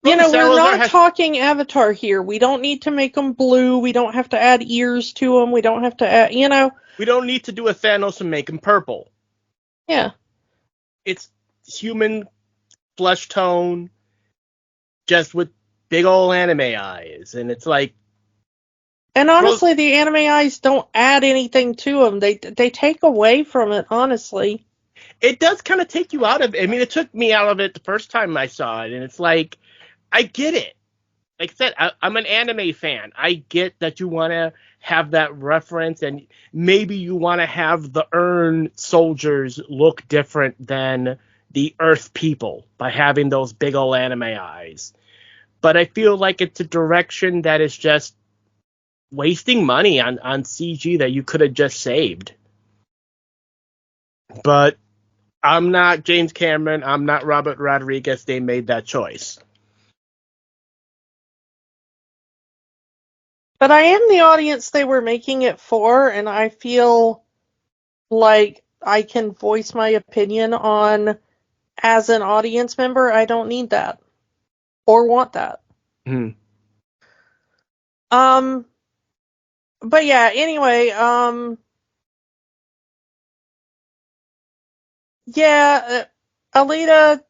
[SPEAKER 2] You know, we're
[SPEAKER 1] Salazar
[SPEAKER 2] not talking Avatar here. We don't need to make them blue. We don't have to add ears to them. We don't have to add, you know.
[SPEAKER 1] We don't need to do a Thanos and make him purple.
[SPEAKER 2] Yeah.
[SPEAKER 1] It's human flesh tone, just with big old anime eyes, and it's like.
[SPEAKER 2] And honestly, the anime eyes don't add anything to them. They take away from it, honestly.
[SPEAKER 1] It does kind of take you out of it. I mean, it took me out of it the first time I saw it, and it's like, I get it. Like I said, I'm an anime fan. I get that you want to have that reference, and maybe you want to have the Earn soldiers look different than the Earth people by having those big old anime eyes. But I feel like it's a direction that is just wasting money on CG that you could have just saved. But I'm not James Cameron. I'm not Robert Rodriguez. They made that choice.
[SPEAKER 2] But I am the audience they were making it for, and I feel like I can voice my opinion on, as an audience member, I don't need that. Or want that.
[SPEAKER 1] Mm.
[SPEAKER 2] But yeah, anyway, yeah, Alita,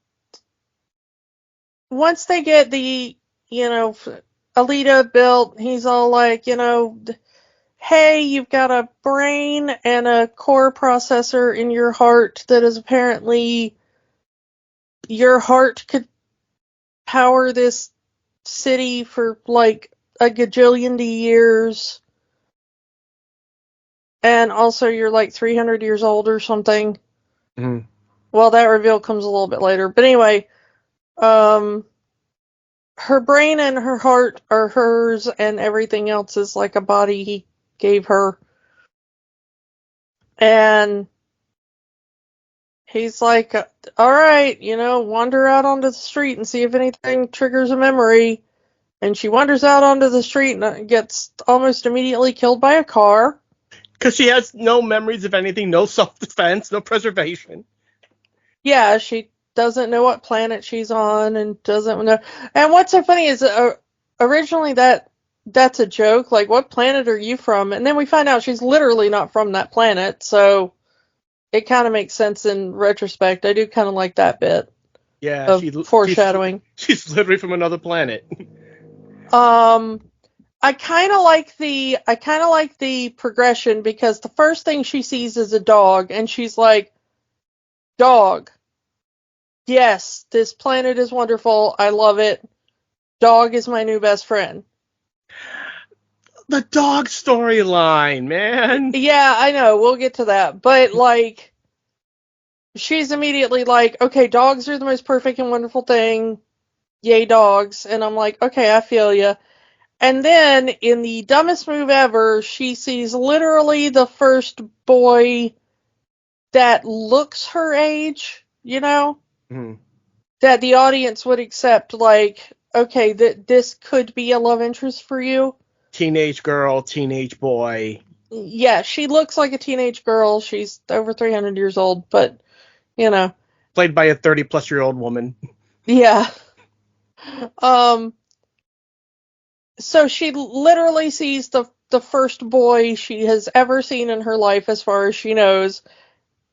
[SPEAKER 2] once they get the, Alita built, he's all like, hey, you've got a brain and a core processor in your heart that is apparently, your heart could power this city for like a gajillion years. And also you're like 300 years old or something.
[SPEAKER 1] Mm.
[SPEAKER 2] Well, that reveal comes a little bit later. But anyway, her brain and her heart are hers, and everything else is like a body he gave her. And he's like, all right, wander out onto the street and see if anything triggers a memory. And she wanders out onto the street and gets almost immediately killed by a car.
[SPEAKER 1] Because she has no memories of anything, no self-defense, no preservation.
[SPEAKER 2] Yeah, she doesn't know what planet she's on and doesn't know. And what's so funny is originally that's a joke. Like, what planet are you from? And then we find out she's literally not from that planet. So it kind of makes sense in retrospect. I do kind of like that bit.
[SPEAKER 1] Yeah,
[SPEAKER 2] of foreshadowing.
[SPEAKER 1] She's literally from another planet.
[SPEAKER 2] I kind of like the progression, because the first thing she sees is a dog, and she's like, dog. Yes, this planet is wonderful. I love it. Dog is my new best friend.
[SPEAKER 1] The dog storyline, man.
[SPEAKER 2] Yeah, I know. We'll get to that. But, like, she's immediately like, okay, dogs are the most perfect and wonderful thing. Yay, dogs. And I'm like, okay, I feel ya. And then, in the dumbest move ever, she sees literally the first boy that looks her age,
[SPEAKER 1] Mm-hmm.
[SPEAKER 2] that the audience would accept, like, okay, this could be a love interest for you.
[SPEAKER 1] Teenage girl, teenage boy.
[SPEAKER 2] Yeah, she looks like a teenage girl. She's over 300 years old, but,
[SPEAKER 1] Played by a 30-plus-year-old woman.
[SPEAKER 2] Yeah. So she literally sees the first boy she has ever seen in her life, as far as she knows,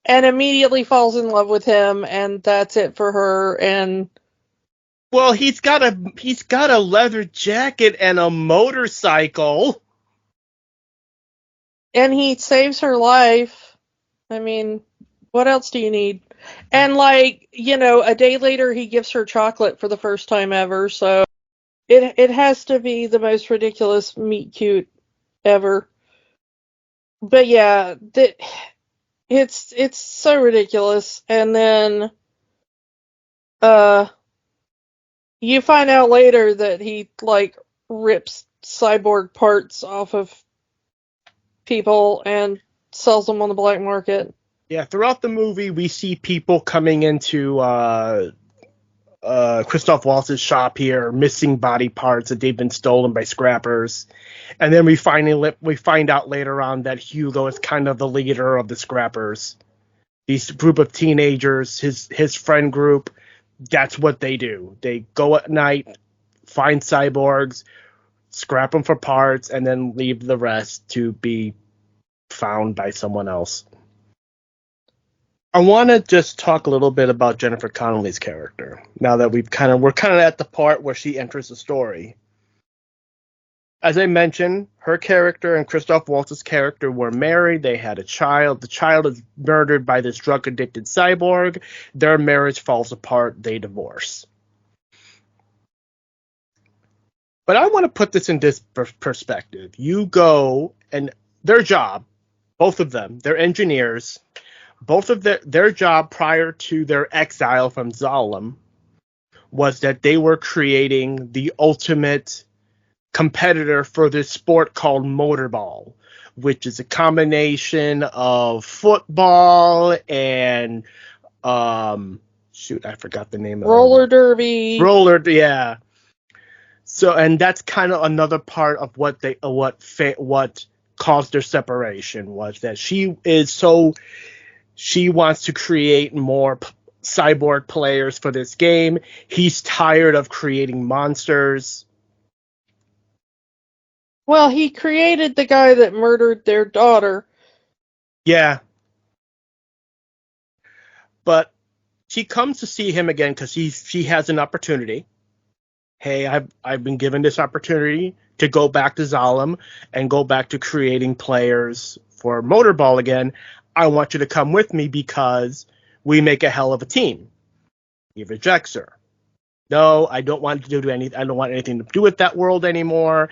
[SPEAKER 2] and immediately falls in love with him, and that's it for her. And
[SPEAKER 1] well, he's got a leather jacket and a motorcycle,
[SPEAKER 2] and he saves her life. I mean, what else do you need? And, like, a day later he gives her chocolate for the first time ever, so it has to be the most ridiculous meet cute ever. But yeah, it's so ridiculous. And then you find out later that he, like, rips cyborg parts off of people and sells them on the black market.
[SPEAKER 1] Yeah, throughout the movie we see people coming into Christoph Waltz's shop here, missing body parts that they've been stolen by scrappers. And then we find out later on that Hugo is kind of the leader of the scrappers. These group of teenagers, his friend group, that's what they do. They go at night, find cyborgs, scrap them for parts, and then leave the rest to be found by someone else. I want to just talk a little bit about Jennifer Connelly's character. Now that we're kind of at the part where she enters the story. As I mentioned, her character and Christoph Waltz's character were married. They had a child. The child is murdered by this drug-addicted cyborg. Their marriage falls apart. They divorce. But I want to put this in this perspective. You go, and their job, both of them, they're engineers. Both of their job prior to their exile from Zalem was that they were creating the ultimate competitor for this sport called motorball, which is a combination of football and I forgot the name of it.
[SPEAKER 2] Roller derby.
[SPEAKER 1] Yeah. So, and that's kind of another part of what caused their separation, was that she wants to create more cyborg players for this game. He's tired of creating monsters.
[SPEAKER 2] Well, he created the guy that murdered their daughter.
[SPEAKER 1] Yeah. But she comes to see him again because she has an opportunity. Hey, I've been given this opportunity to go back to Zalem and go back to creating players for Motorball again. I want you to come with me because we make a hell of a team. He rejects her. No, I don't want to do anything. I don't want anything to do with that world anymore.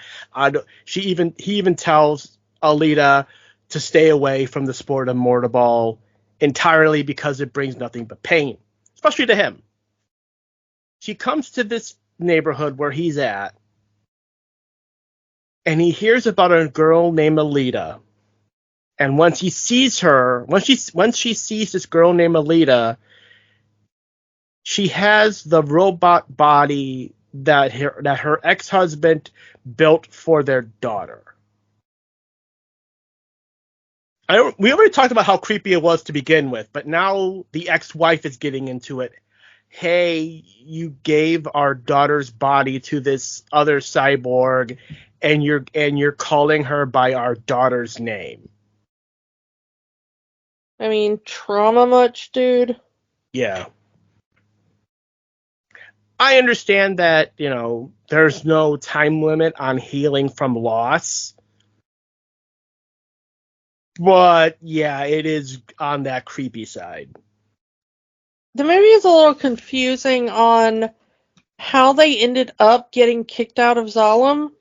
[SPEAKER 1] He even tells Alita to stay away from the sport of Motorball entirely because it brings nothing but pain, especially to him. She comes to this neighborhood where he's at, and he hears about a girl named Alita. And once he sees her, once she sees this girl named Alita, she has the robot body that her ex-husband built for their daughter. We already talked about how creepy it was to begin with, but now the ex-wife is getting into it. Hey, you gave our daughter's body to this other cyborg, and you're calling her by our daughter's name.
[SPEAKER 2] I mean, trauma much, dude?
[SPEAKER 1] Yeah. I understand that, there's no time limit on healing from loss. But, yeah, it is on that creepy side.
[SPEAKER 2] The movie is a little confusing on how they ended up getting kicked out of Zalem.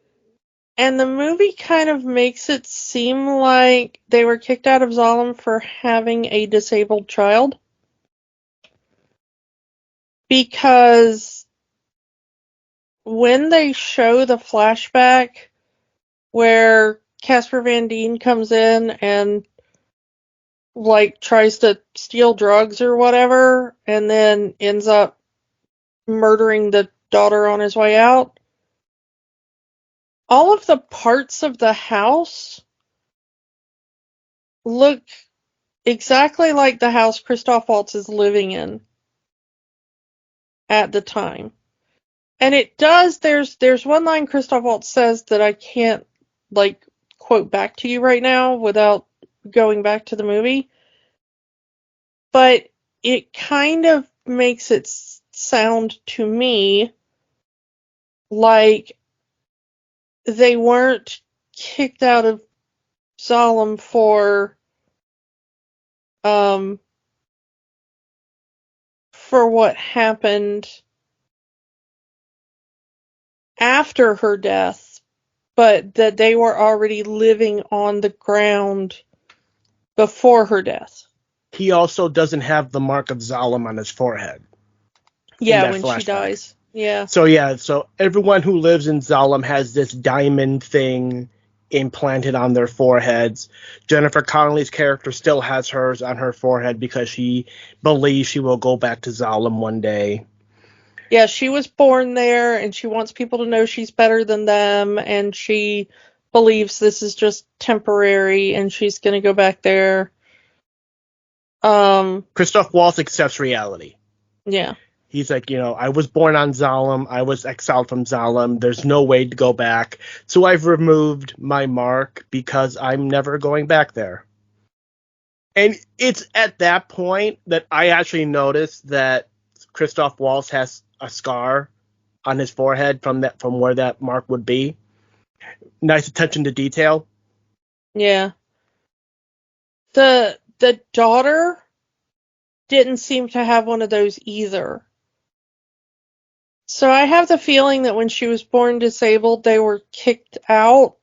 [SPEAKER 2] And the movie kind of makes it seem like they were kicked out of Zalem for having a disabled child. Because when they show the flashback where Casper Van Dien comes in and tries to steal drugs or whatever, and then ends up murdering the daughter on his way out, all of the parts of the house look exactly like the house Christoph Waltz is living in at the time. And it does, there's one line Christoph Waltz says that I can't, quote back to you right now without going back to the movie. But it kind of makes it sound to me like they weren't kicked out of Zalem for what happened after her death, but that they were already living on the ground before her death.
[SPEAKER 1] He also doesn't have the mark of Zalem on his forehead.
[SPEAKER 2] Yeah, when flashback. She dies. Yeah.
[SPEAKER 1] So everyone who lives in Zalem has this diamond thing implanted on their foreheads. Jennifer Connelly's character still has hers on her forehead because she believes she will go back to Zalem one day.
[SPEAKER 2] Yeah, she was born there, and she wants people to know she's better than them, and she believes this is just temporary, and she's going to go back there.
[SPEAKER 1] Christoph Waltz accepts reality.
[SPEAKER 2] Yeah.
[SPEAKER 1] He's like, I was born on Zalem. I was exiled from Zalem. There's no way to go back. So I've removed my mark because I'm never going back there. And it's at that point that I actually noticed that Christoph Waltz has a scar on his forehead from where that mark would be. Nice attention to detail.
[SPEAKER 2] Yeah. The daughter didn't seem to have one of those either. So I have the feeling that when she was born disabled, they were kicked out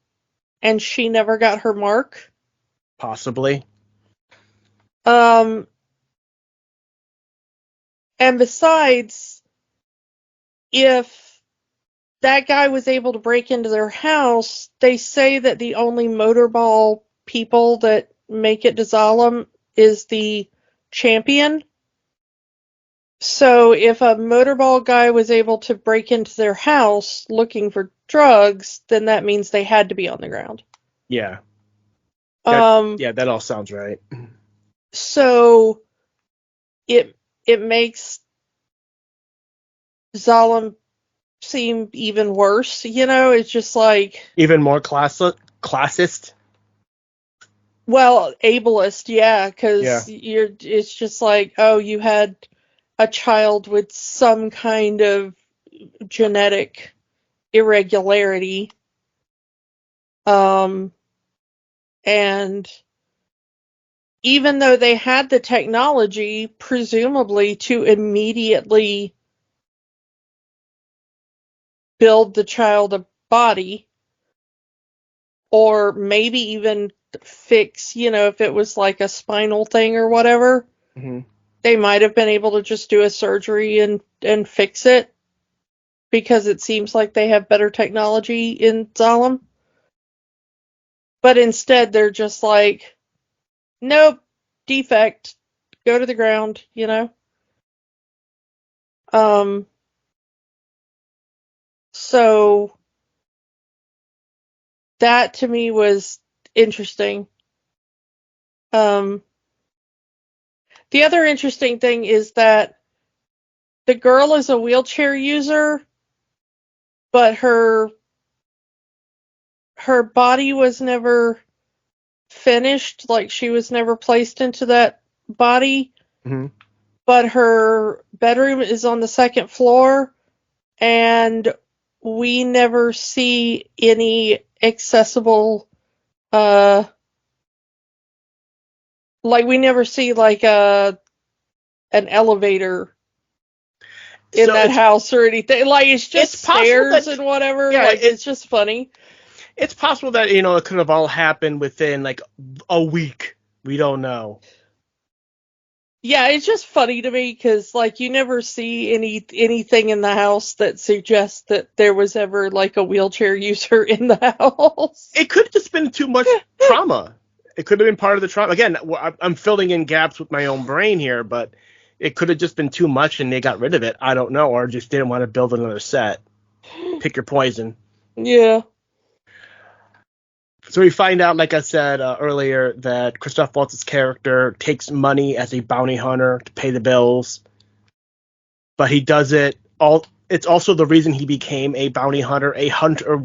[SPEAKER 2] and she never got her mark.
[SPEAKER 1] Possibly.
[SPEAKER 2] And besides, if that guy was able to break into their house, they say that the only motorball people that make it to Zalem is the champion. So if a motorball guy was able to break into their house looking for drugs, then that means they had to be on the ground.
[SPEAKER 1] Yeah. That all sounds right.
[SPEAKER 2] So it makes Zalem seem even worse, it's just like
[SPEAKER 1] even more classist.
[SPEAKER 2] Well, ableist, yeah, because it's just like, oh, you had a child with some kind of genetic irregularity. And even though they had the technology, presumably, to immediately build the child a body, or maybe even fix, if it was like a spinal thing or whatever, they might have been able to just do a surgery and fix it, because it seems like they have better technology in Zalem. But instead, they're just like, nope, defect, go to the ground, So that to me was interesting. The other interesting thing is that the girl is a wheelchair user, but her body was never finished, like she was never placed into that body. But her bedroom is on the second floor, and we never see any accessible, we never see an elevator in that house or anything. Like, it's just stairs and whatever. Yeah, it's just funny.
[SPEAKER 1] It's possible that, it could have all happened within like a week. We don't know.
[SPEAKER 2] Yeah, it's just funny to me because, you never see anything in the house that suggests that there was ever, a wheelchair user in the house.
[SPEAKER 1] It could have just been too much trauma. It could have been part of the trauma. Again, I'm filling in gaps with my own brain here, but it could have just been too much and they got rid of it. I don't know, or just didn't want to build another set. Pick your poison.
[SPEAKER 2] Yeah.
[SPEAKER 1] So we find out, like I said earlier, that Christoph Waltz's character takes money as a bounty hunter to pay the bills, but he does it all. It's also the reason he became a bounty hunter, a hunter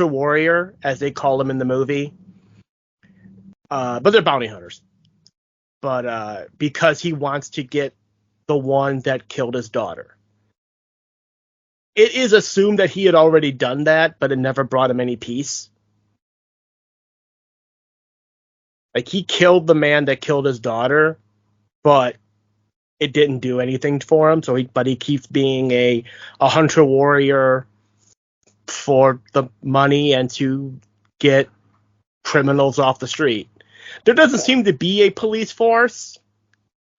[SPEAKER 1] warrior, as they call him in the movie. But they're bounty hunters. But because he wants to get the one that killed his daughter. It is assumed that he had already done that, but it never brought him any peace. Like, he killed the man that killed his daughter, but it didn't do anything for him. But he keeps being a hunter warrior for the money and to get criminals off the street. There doesn't seem to be a police force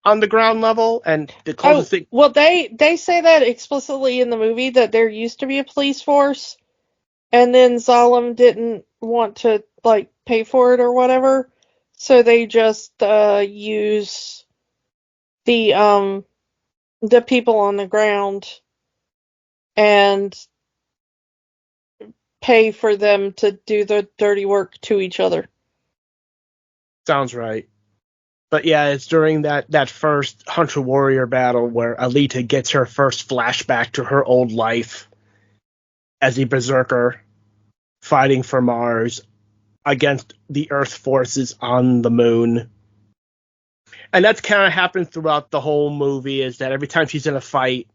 [SPEAKER 1] on the ground level, and the closest thing.
[SPEAKER 2] Well, they say that explicitly in the movie, that there used to be a police force, and then Zalem didn't want to pay for it or whatever, so they just use the the people on the ground and pay for them to do the dirty work to each other.
[SPEAKER 1] Sounds right. But yeah, it's during that first Hunter Warrior battle where Alita gets her first flashback to her old life as a berserker fighting for Mars against the Earth forces on the moon. And that's kind of happens throughout the whole movie, is that every time she's in a fight,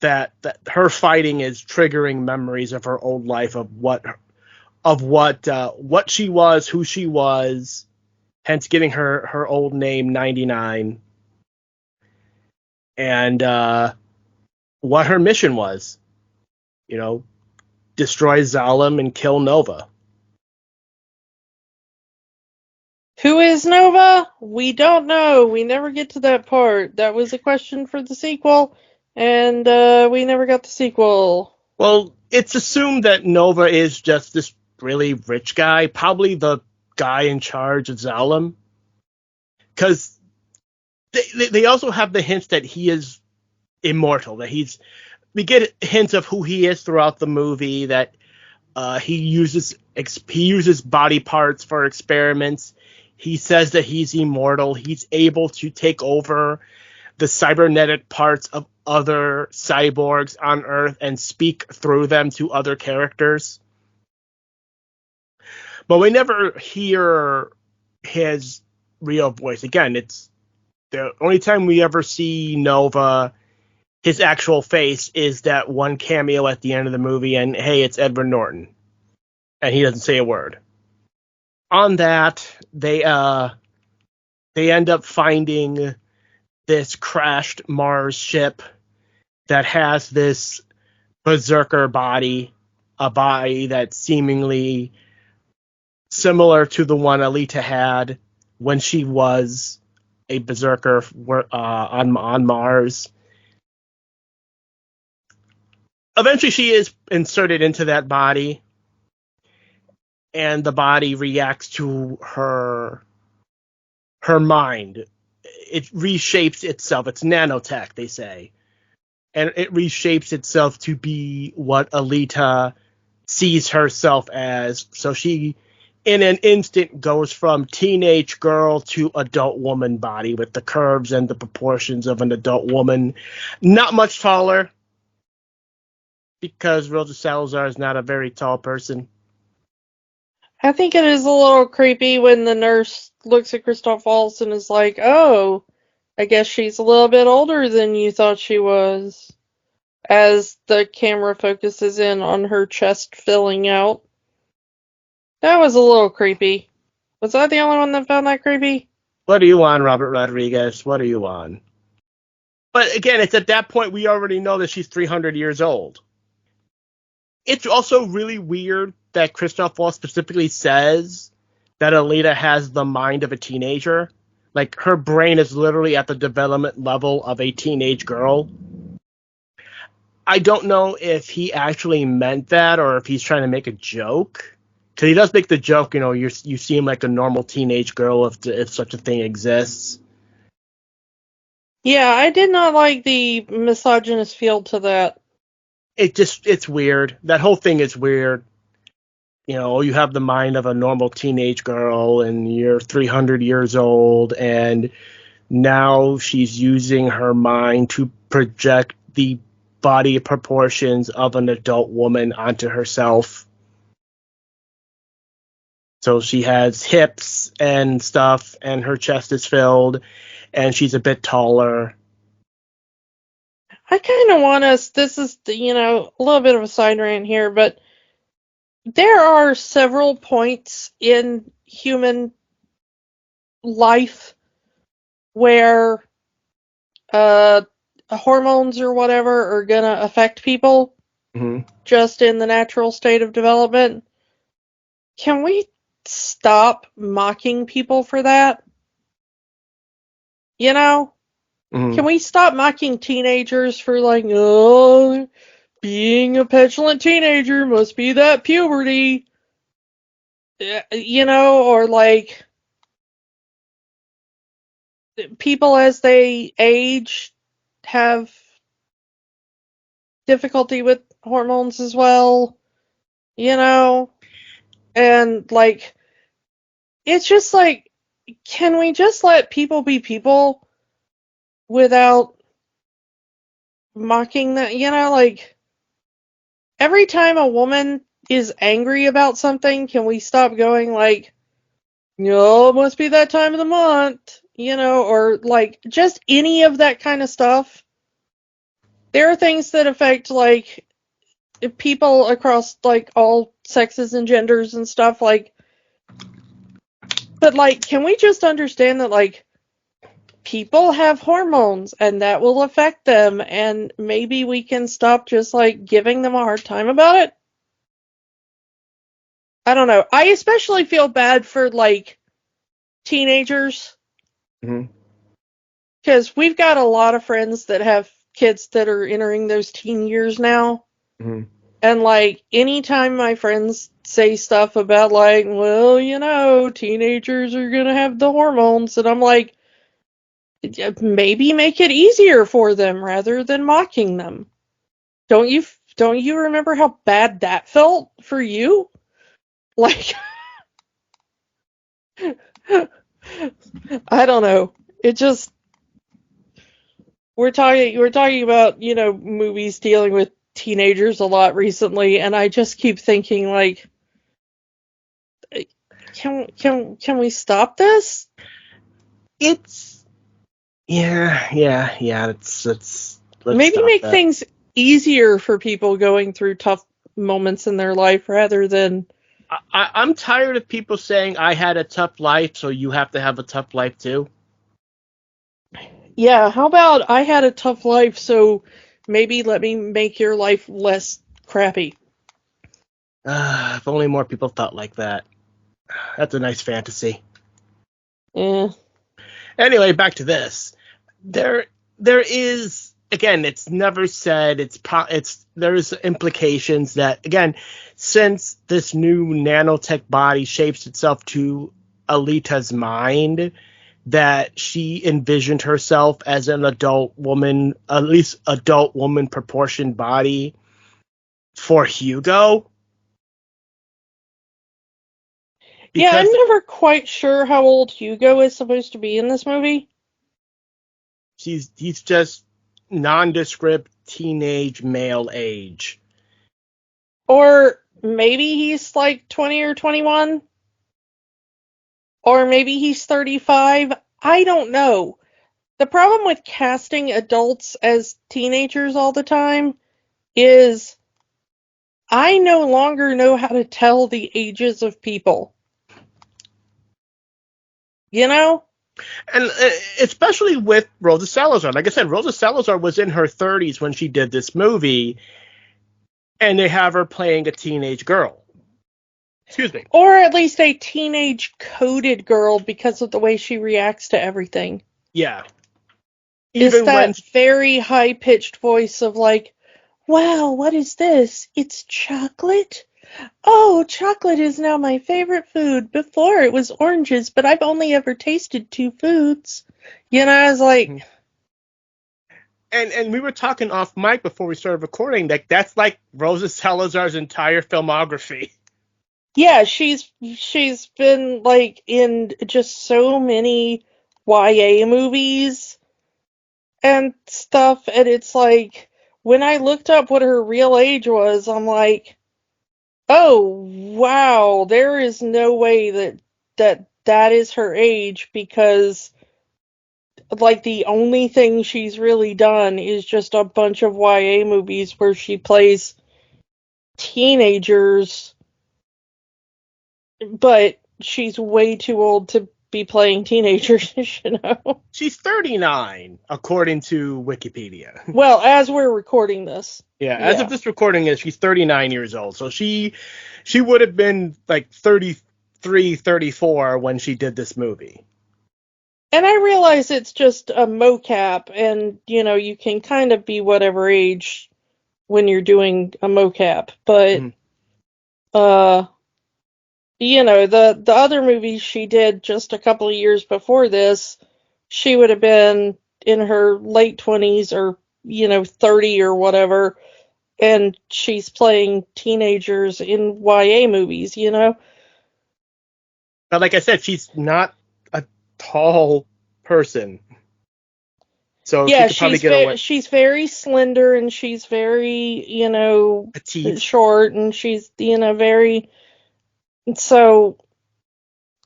[SPEAKER 1] that her fighting is triggering memories of her old life, of what she was, who she was, hence getting her old name 99, and what her mission was. Destroy Zalem and kill Nova.
[SPEAKER 2] Who is Nova? We don't know. We never get to that part. That was a question for the sequel, and we never got the sequel.
[SPEAKER 1] Well, it's assumed that Nova is just this really rich guy, probably the guy in charge of Zalem, because they also have the hints that he is immortal, that we get hints of who he is throughout the movie, that he uses body parts for experiments. He says that he's immortal. He's able to take over the cybernetic parts of other cyborgs on Earth and speak through them to other characters. But we never hear his real voice. Again, it's the only time we ever see Nova, his actual face, is that one cameo at the end of the movie, and hey, it's Edward Norton. And he doesn't say a word. On that, they end up finding this crashed Mars ship that has this berserker body, a body that's seemingly similar to the one Alita had when she was a berserker on Mars. Eventually, she is inserted into that body, and the body reacts to her mind. It reshapes itself. It's nanotech, they say. And it reshapes itself to be what Alita sees herself as. So she, in an instant, goes from teenage girl to adult woman body with the curves and the proportions of an adult woman. Not much taller, because Rosa Salazar is not a very tall person.
[SPEAKER 2] I think it is a little creepy when the nurse looks at Christoph Waltz and is like, oh, I guess she's a little bit older than you thought she was, as the camera focuses in on her chest filling out. That was a little creepy. Was I the only one that found that creepy?
[SPEAKER 1] What are you on, Robert Rodriguez? What are you on? But again, it's at that point we already know that she's 300 years old. It's also really weird that Christoph Waltz specifically says that Alita has the mind of a teenager. Like, her brain is literally at the development level of a teenage girl. I don't know if he actually meant that or if he's trying to make a joke. Because he does make the joke, you seem like a normal teenage girl if such a thing exists.
[SPEAKER 2] Yeah, I did not like the misogynist feel to that.
[SPEAKER 1] It's weird. That whole thing is weird. You have the mind of a normal teenage girl and you're 300 years old, and now she's using her mind to project the body proportions of an adult woman onto herself. So she has hips and stuff, and her chest is filled, and she's a bit taller.
[SPEAKER 2] I kind of want us, this is, a little bit of a side rant here, but there are several points in human life where hormones or whatever are going to affect people just in the natural state of development. Can we stop mocking people for that? Can we stop mocking teenagers for being a petulant teenager must be that puberty? Or people as they age, have difficulty with hormones as well, you know? And, like, it's just like, can we just let people be people without mocking that? You know, like, every time a woman is angry about something, can we stop going, like, oh, it must be that time of the month, you know, or, like, just any of that kind of stuff. There are things that affect, like, people across, like, all sexes and genders and stuff, like, but, like, can we just understand that, like, people have hormones and that will affect them, and maybe we can stop just, like, giving them a hard time about it? I don't know. I especially feel bad for, like, teenagers, because we've got a lot of friends that have kids that are entering those teen years now. And, like, anytime my friends say stuff about, like, well, you know, teenagers are gonna have the hormones, and I'm like, maybe make it easier for them rather than mocking them. Don't you remember how bad that felt for you? Like, I don't know. It just, we're talking about, you know, movies dealing with teenagers a lot recently, and I just keep thinking, like, can we stop this?
[SPEAKER 1] It's yeah. Let's
[SPEAKER 2] Maybe
[SPEAKER 1] stop
[SPEAKER 2] make
[SPEAKER 1] that.
[SPEAKER 2] things easier for people going through tough moments in their life rather than.
[SPEAKER 1] I'm tired of people saying I had a tough life, so you have to have a tough life too.
[SPEAKER 2] Yeah, how about I had a tough life, so maybe let me make your life less crappy.
[SPEAKER 1] If only more people thought like that. That's a nice fantasy.
[SPEAKER 2] Eh.
[SPEAKER 1] Anyway, back to this. There is, again, it's never said. There's implications that, again, since this new nanotech body shapes itself to Alita's mind, that she envisioned herself as an adult woman, at least adult woman proportioned body for Hugo.
[SPEAKER 2] Yeah, I'm
[SPEAKER 1] Because
[SPEAKER 2] never quite sure how old Hugo is supposed to be in this movie.
[SPEAKER 1] he's just nondescript teenage male age.
[SPEAKER 2] Or maybe he's like 20 or 21. Or maybe he's 35. I don't know. The problem with casting adults as teenagers all the time is I no longer know how to tell the ages of people. You know?
[SPEAKER 1] And especially with Rosa Salazar. Like I said, Rosa Salazar was in her 30s when she did this movie, and they have her playing a teenage girl. Excuse me.
[SPEAKER 2] Or at least a teenage coded girl because of the way she reacts to everything.
[SPEAKER 1] Yeah.
[SPEAKER 2] Is
[SPEAKER 1] Even when
[SPEAKER 2] that very high pitched voice of like, wow, what is this? It's chocolate? Oh, chocolate is now my favorite food. Before it was oranges, but I've only ever tasted two foods. You know, I was like,
[SPEAKER 1] and we were talking off mic before we started recording that that's like Rosa Salazar's entire filmography.
[SPEAKER 2] yeah, she's been like in just so many YA movies and stuff, and it's like when I looked up what her real age was, I'm like, oh wow, there is no way that is her age, because like the only thing she's really done is just a bunch of YA movies where she plays teenagers, but she's way too old to be playing teenagers, you know.
[SPEAKER 1] She's 39, according to Wikipedia.
[SPEAKER 2] Well, as we're recording this.
[SPEAKER 1] Yeah, as of this recording is she's 39 years old. So she would have been like 33, 34 when she did this movie.
[SPEAKER 2] And I realize it's just a mocap, and, you know, you can kind of be whatever age when you're doing a mocap, but, you know, the other movies she did just a couple of years before this, she would have been in her late 20s or, 30 or whatever, and she's playing teenagers in YA movies,
[SPEAKER 1] But like I said, she's not a tall person. So she
[SPEAKER 2] Yeah,
[SPEAKER 1] could probably get away.
[SPEAKER 2] she's very slender, and she's very,
[SPEAKER 1] Petite.
[SPEAKER 2] short, and she's, very. So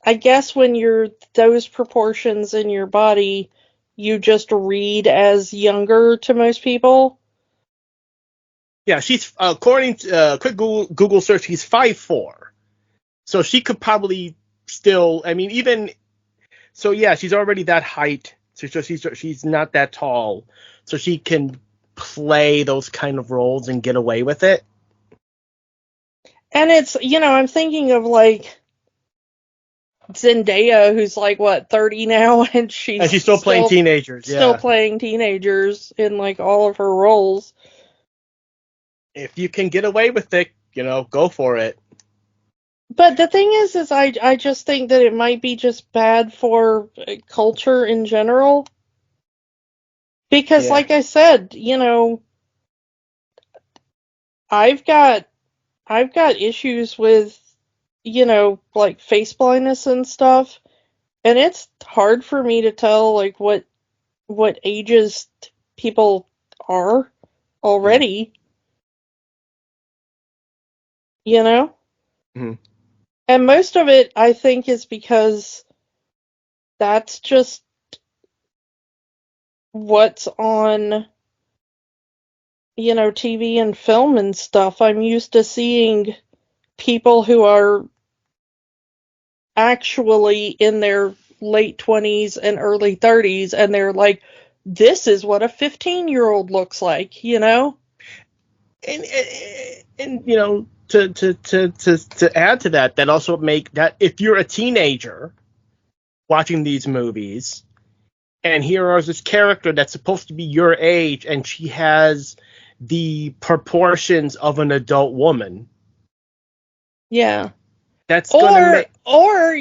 [SPEAKER 2] I guess when you're those proportions in your body, you just read as younger to most people.
[SPEAKER 1] Yeah, she's according to quick Google search, he's 5'4". So she could probably still, I mean, even so, yeah, she's already that height. So she's not that tall. So she can play those kind of roles and get away with it.
[SPEAKER 2] And it's, I'm thinking of like Zendaya, who's like what, 30 now, and
[SPEAKER 1] And she's still playing teenagers.
[SPEAKER 2] still
[SPEAKER 1] Yeah.
[SPEAKER 2] playing teenagers in like all of her roles.
[SPEAKER 1] If you can get away with it, go for it.
[SPEAKER 2] But the thing is I just think that it might be just bad for culture in general. Because,
[SPEAKER 1] Yeah.
[SPEAKER 2] like I said, I've got issues with, like face blindness and stuff, and it's hard for me to tell like what ages people are already, you know?
[SPEAKER 1] Mhm.
[SPEAKER 2] And most of it, I think, is because that's just what's on, TV and film and stuff. I'm used to seeing people who are actually in their late 20s and early 30s, and they're like, this is what a 15-year-old looks like,
[SPEAKER 1] And to add to that also make that if you're a teenager watching these movies, and here is this character that's supposed to be your age, and she has the proportions of an adult woman.
[SPEAKER 2] Yeah.
[SPEAKER 1] That's gonna make
[SPEAKER 2] Or,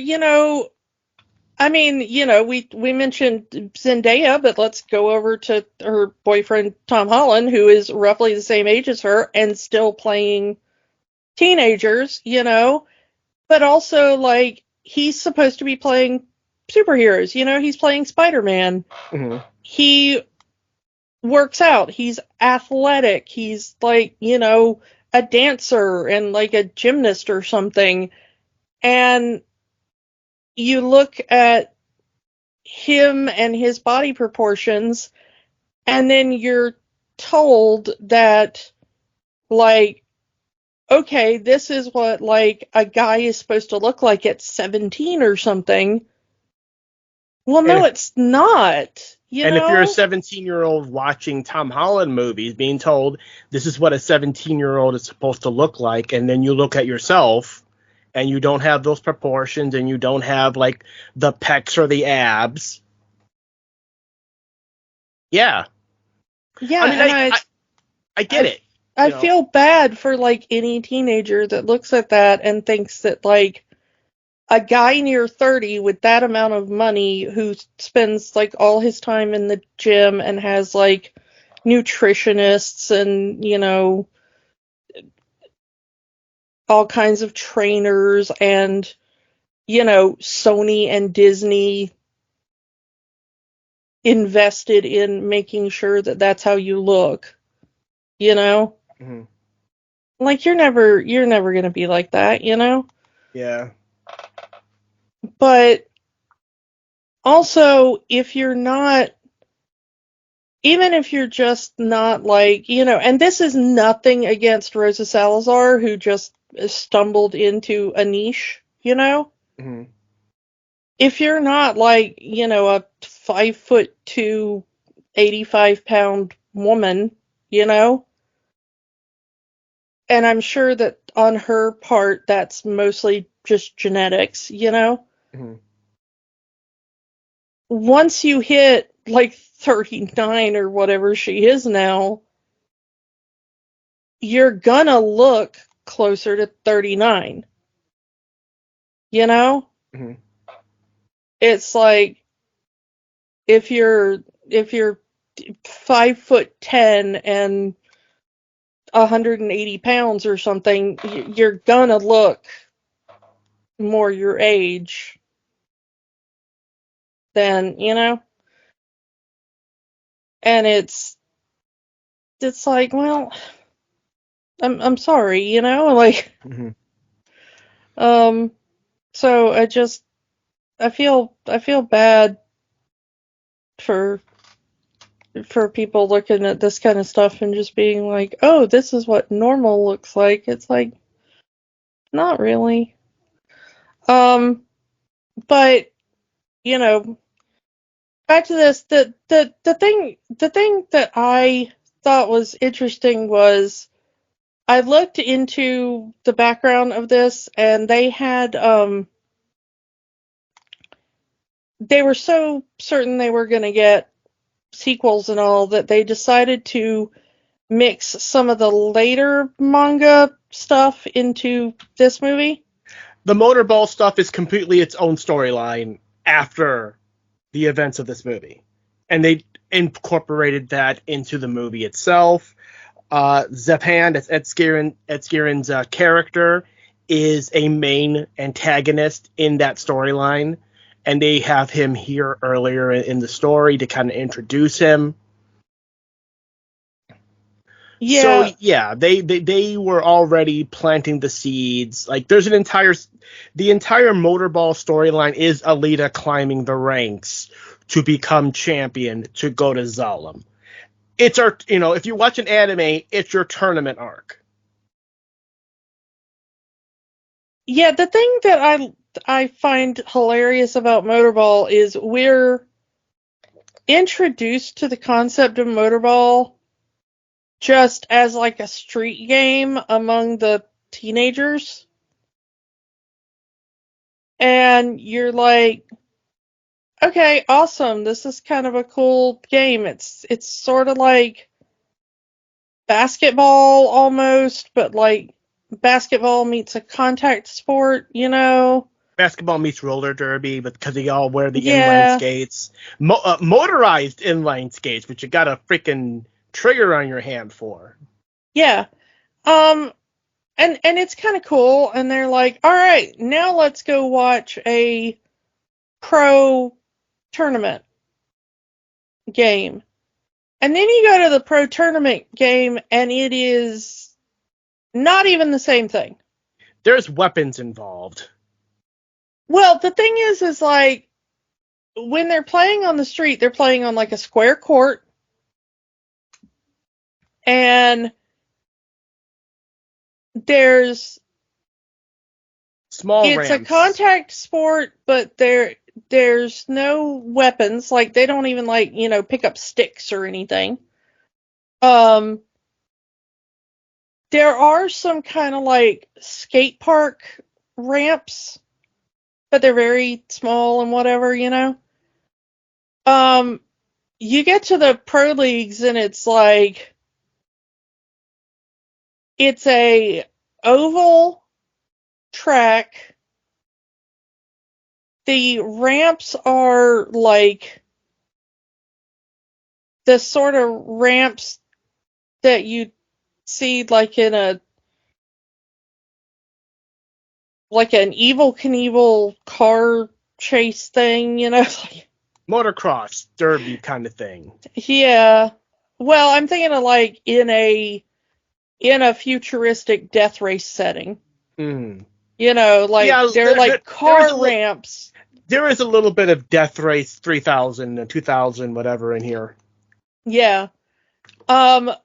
[SPEAKER 2] I mean, we mentioned Zendaya, but let's go over to her boyfriend Tom Holland, who is roughly the same age as her and still playing teenagers, but also like he's supposed to be playing superheroes, he's playing Spider-Man.
[SPEAKER 1] Mhm.
[SPEAKER 2] He works out, he's athletic, he's like, a dancer and like a gymnast or something. And you look at him and his body proportions, and then you're told that, like, okay, this is what like a guy is supposed to look like at 17 or something. Well,
[SPEAKER 1] and
[SPEAKER 2] no,
[SPEAKER 1] if,
[SPEAKER 2] it's not,
[SPEAKER 1] and if you're a 17-year-old watching Tom Holland movies, being told this is what a 17-year-old is supposed to look like, and then you look at yourself and you don't have those proportions, and you don't have like the pecs or the abs.
[SPEAKER 2] Yeah,
[SPEAKER 1] I mean,
[SPEAKER 2] and
[SPEAKER 1] I get it.
[SPEAKER 2] I feel bad for like any teenager that looks at that and thinks that like a guy near 30 with that amount of money who spends like all his time in the gym and has like nutritionists and, all kinds of trainers and, Sony and Disney invested in making sure that that's how you look,
[SPEAKER 1] Mhm.
[SPEAKER 2] like you're never going to be like that,
[SPEAKER 1] Yeah.
[SPEAKER 2] but also if you're not, even if you're just not like, and this is nothing against Rosa Salazar, who just stumbled into a niche,
[SPEAKER 1] Mhm.
[SPEAKER 2] if you're not like, a 5'2", 85-pound woman, and I'm sure that on her part, that's mostly just genetics,
[SPEAKER 1] Mhm.
[SPEAKER 2] once you hit like 39 or whatever she is now, you're gonna look closer to 39. You know?
[SPEAKER 1] Mhm.
[SPEAKER 2] It's like if you're if you're 5'10" and 180 pounds or something, you're gonna look more your age than, and it's like, well, I'm sorry, like,
[SPEAKER 1] Mm-hmm.
[SPEAKER 2] so I feel bad for people looking at this kind of stuff and just being like, oh, this is what normal looks like. It's like, not really. But back to this, the thing that I thought was interesting was I looked into the background of this, and they had they were so certain they were going to get sequels and all that they decided to mix some of the later manga stuff into this movie.
[SPEAKER 1] The motorball stuff is completely its own storyline after the events of this movie, and they incorporated that into the movie itself. Zepan, that's Ed Skieran's character, is a main antagonist in that storyline, and they have him here earlier in the story to kind of introduce him.
[SPEAKER 2] Yeah.
[SPEAKER 1] So yeah, they were already planting the seeds. Like there's the entire motorball storyline is Alita climbing the ranks to become champion to go to Zalem. It's if you watch an anime, it's your tournament arc.
[SPEAKER 2] Yeah, the thing that I find hilarious about motorball is we're introduced to the concept of motorball just as like a street game among the teenagers. And you're like, okay, awesome. This is kind of a cool game. It's sort of like basketball almost, but like basketball meets a contact sport,
[SPEAKER 1] Basketball meets roller derby, but because they all wear the
[SPEAKER 2] Yeah.
[SPEAKER 1] inline skates, motorized inline skates, which you got a freaking trigger on your hand for.
[SPEAKER 2] Yeah. And it's kind of cool. And they're like, all right, now let's go watch a pro tournament game. And then you go to the pro tournament game, and it is not even the same thing.
[SPEAKER 1] There's weapons involved.
[SPEAKER 2] Well, the thing is like, when they're playing on the street, they're playing on like a square court. And there's
[SPEAKER 1] small
[SPEAKER 2] it's
[SPEAKER 1] ramps.
[SPEAKER 2] A contact sport, but there's no weapons. Like they don't even like, pick up sticks or anything. There are some kind of like skate park ramps, but they're very small and whatever, You get to the pro leagues and it's like, it's a oval track. The ramps are like the sort of ramps that you see like in an Evel Knievel car chase thing,
[SPEAKER 1] Motocross derby kind of thing.
[SPEAKER 2] Yeah. Well, I'm thinking of like in a futuristic death race setting.
[SPEAKER 1] Mm.
[SPEAKER 2] They're like car ramps.
[SPEAKER 1] There is a little bit of Death Race 3000 and 2000 whatever in here.
[SPEAKER 2] Yeah. And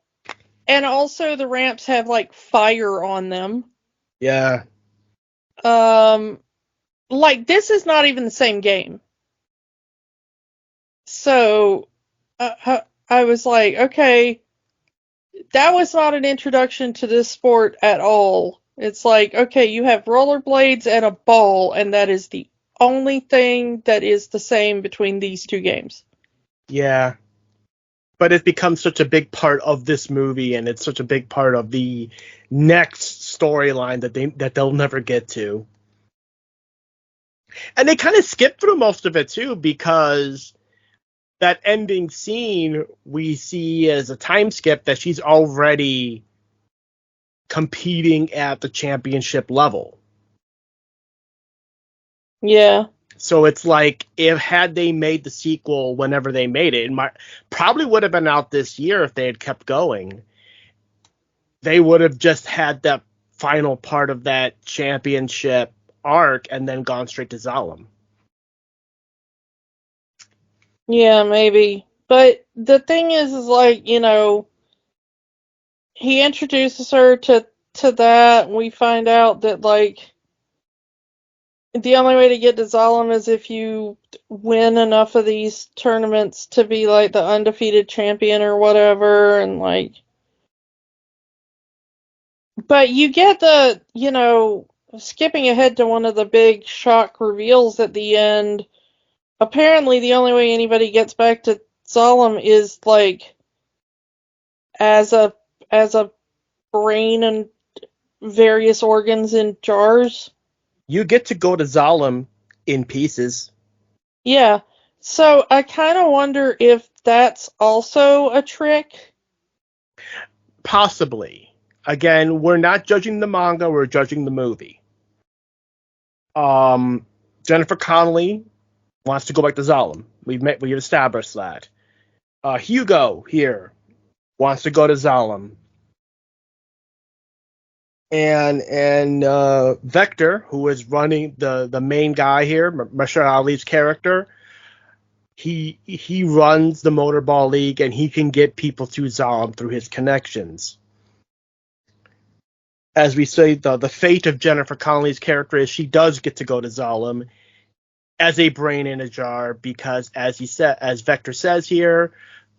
[SPEAKER 2] also the ramps have like fire on them.
[SPEAKER 1] Yeah.
[SPEAKER 2] Like this is not even the same game. So I was like, okay, that was not an introduction to this sport at all. It's like, okay, you have rollerblades and a ball, and that is the only thing that is the same between these two games.
[SPEAKER 1] Yeah. But it becomes such a big part of this movie, and it's such a big part of the next storyline that they'll never get to. And they kind of skip through most of it too, because that ending scene we see as a time skip that she's already competing at the championship level.
[SPEAKER 2] Yeah.
[SPEAKER 1] So it's like, if had they made the sequel whenever they made it, probably would have been out this year if they had kept going. They would have just had that final part of that championship arc and then gone straight to Zalem.
[SPEAKER 2] Yeah, maybe. But the thing is like, he introduces her to that, and we find out that, like, the only way to get to Zalem is if you win enough of these tournaments to be, like, the undefeated champion or whatever, and, like... But you get skipping ahead to one of the big shock reveals at the end, apparently the only way anybody gets back to Zalem is, like, as a brain and various organs in jars.
[SPEAKER 1] You get to go to Zalem in pieces.
[SPEAKER 2] Yeah. So I kind of wonder if that's also a trick.
[SPEAKER 1] Possibly. Again, we're not judging the manga, we're judging the movie. Jennifer Connelly wants to go back to Zalem. We've established that. Hugo here wants to go to Zalem. And Vector, who is running the main guy here, Mahershala Ali's character, he runs the Motorball League, and he can get people to Zalem through his connections. As we say, the fate of Jennifer Connelly's character is she does get to go to Zalem as a brain in a jar, because as Vector says here,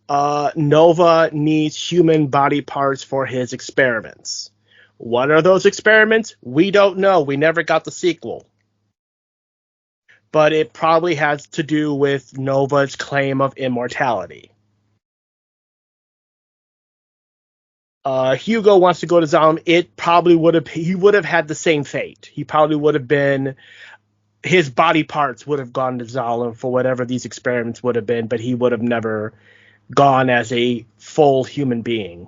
[SPEAKER 1] Nova needs human body parts for his experiments. What are those experiments? We don't know. We never got the sequel. But it probably has to do with Nova's claim of immortality. Hugo wants to go to Zalem. He would have had the same fate. He probably would have been, his body parts would have gone to Zalem for whatever these experiments would have been, but he would have never gone as a full human being.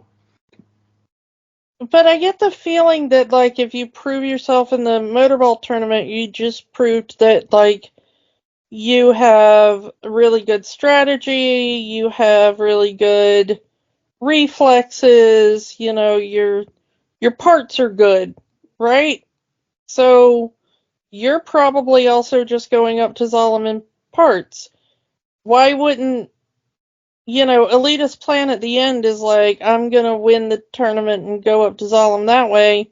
[SPEAKER 2] But I get the feeling that, like, if you prove yourself in the Motorball tournament, you just proved that, like, you have really good strategy, you have really good reflexes, your parts are good, right? So you're probably also just going up to Zalem in parts. Why wouldn't, Alita's plan at the end is like, I'm gonna win the tournament and go up to Zalem that way.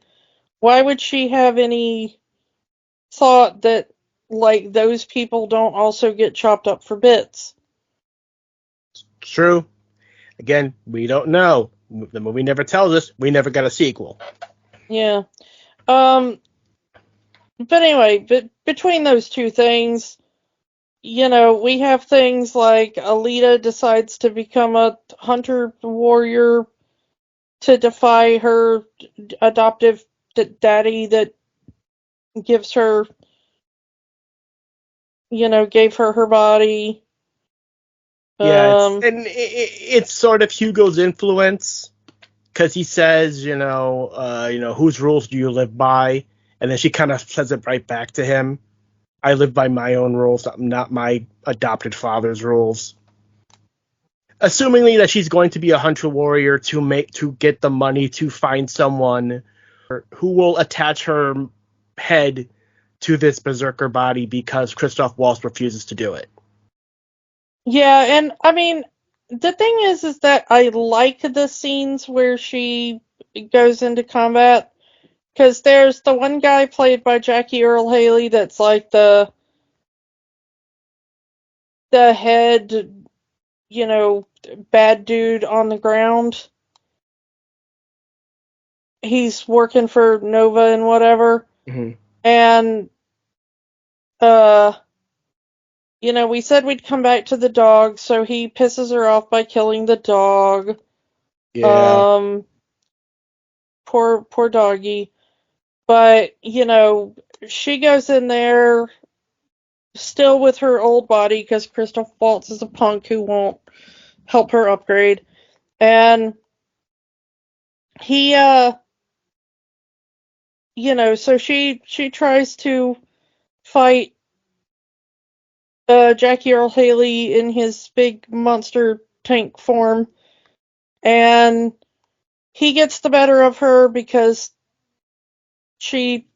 [SPEAKER 2] Why would she have any thought that, like, those people don't also get chopped up for bits?
[SPEAKER 1] True. Again, we don't know. The movie never tells us. We never got a sequel.
[SPEAKER 2] Yeah. But anyway, between those two things, we have things like Alita decides to become a hunter warrior to defy her adoptive daddy that gives her, gave her body.
[SPEAKER 1] Yeah, it's sort of Hugo's influence, because he says, whose rules do you live by? And then she kind of says it right back to him. I live by my own rules, not my adopted father's rules. Assumingly that she's going to be a hunter warrior to get the money to find someone who will attach her head to this berserker body, because Christoph Waltz refuses to do it.
[SPEAKER 2] Yeah, and I mean, the thing is that I like the scenes where she goes into combat, because there's the one guy played by Jackie Earle Haley that's like the head, bad dude on the ground. He's working for Nova and whatever.
[SPEAKER 1] Mm-hmm.
[SPEAKER 2] And, we said we'd come back to the dog, so he pisses her off by killing the dog.
[SPEAKER 1] Yeah.
[SPEAKER 2] Poor doggy. But, she goes in there still with her old body because Christoph Waltz is a punk who won't help her upgrade. And he, so she tries to fight Jackie Earle Haley in his big monster tank form, and he gets the better of her because she,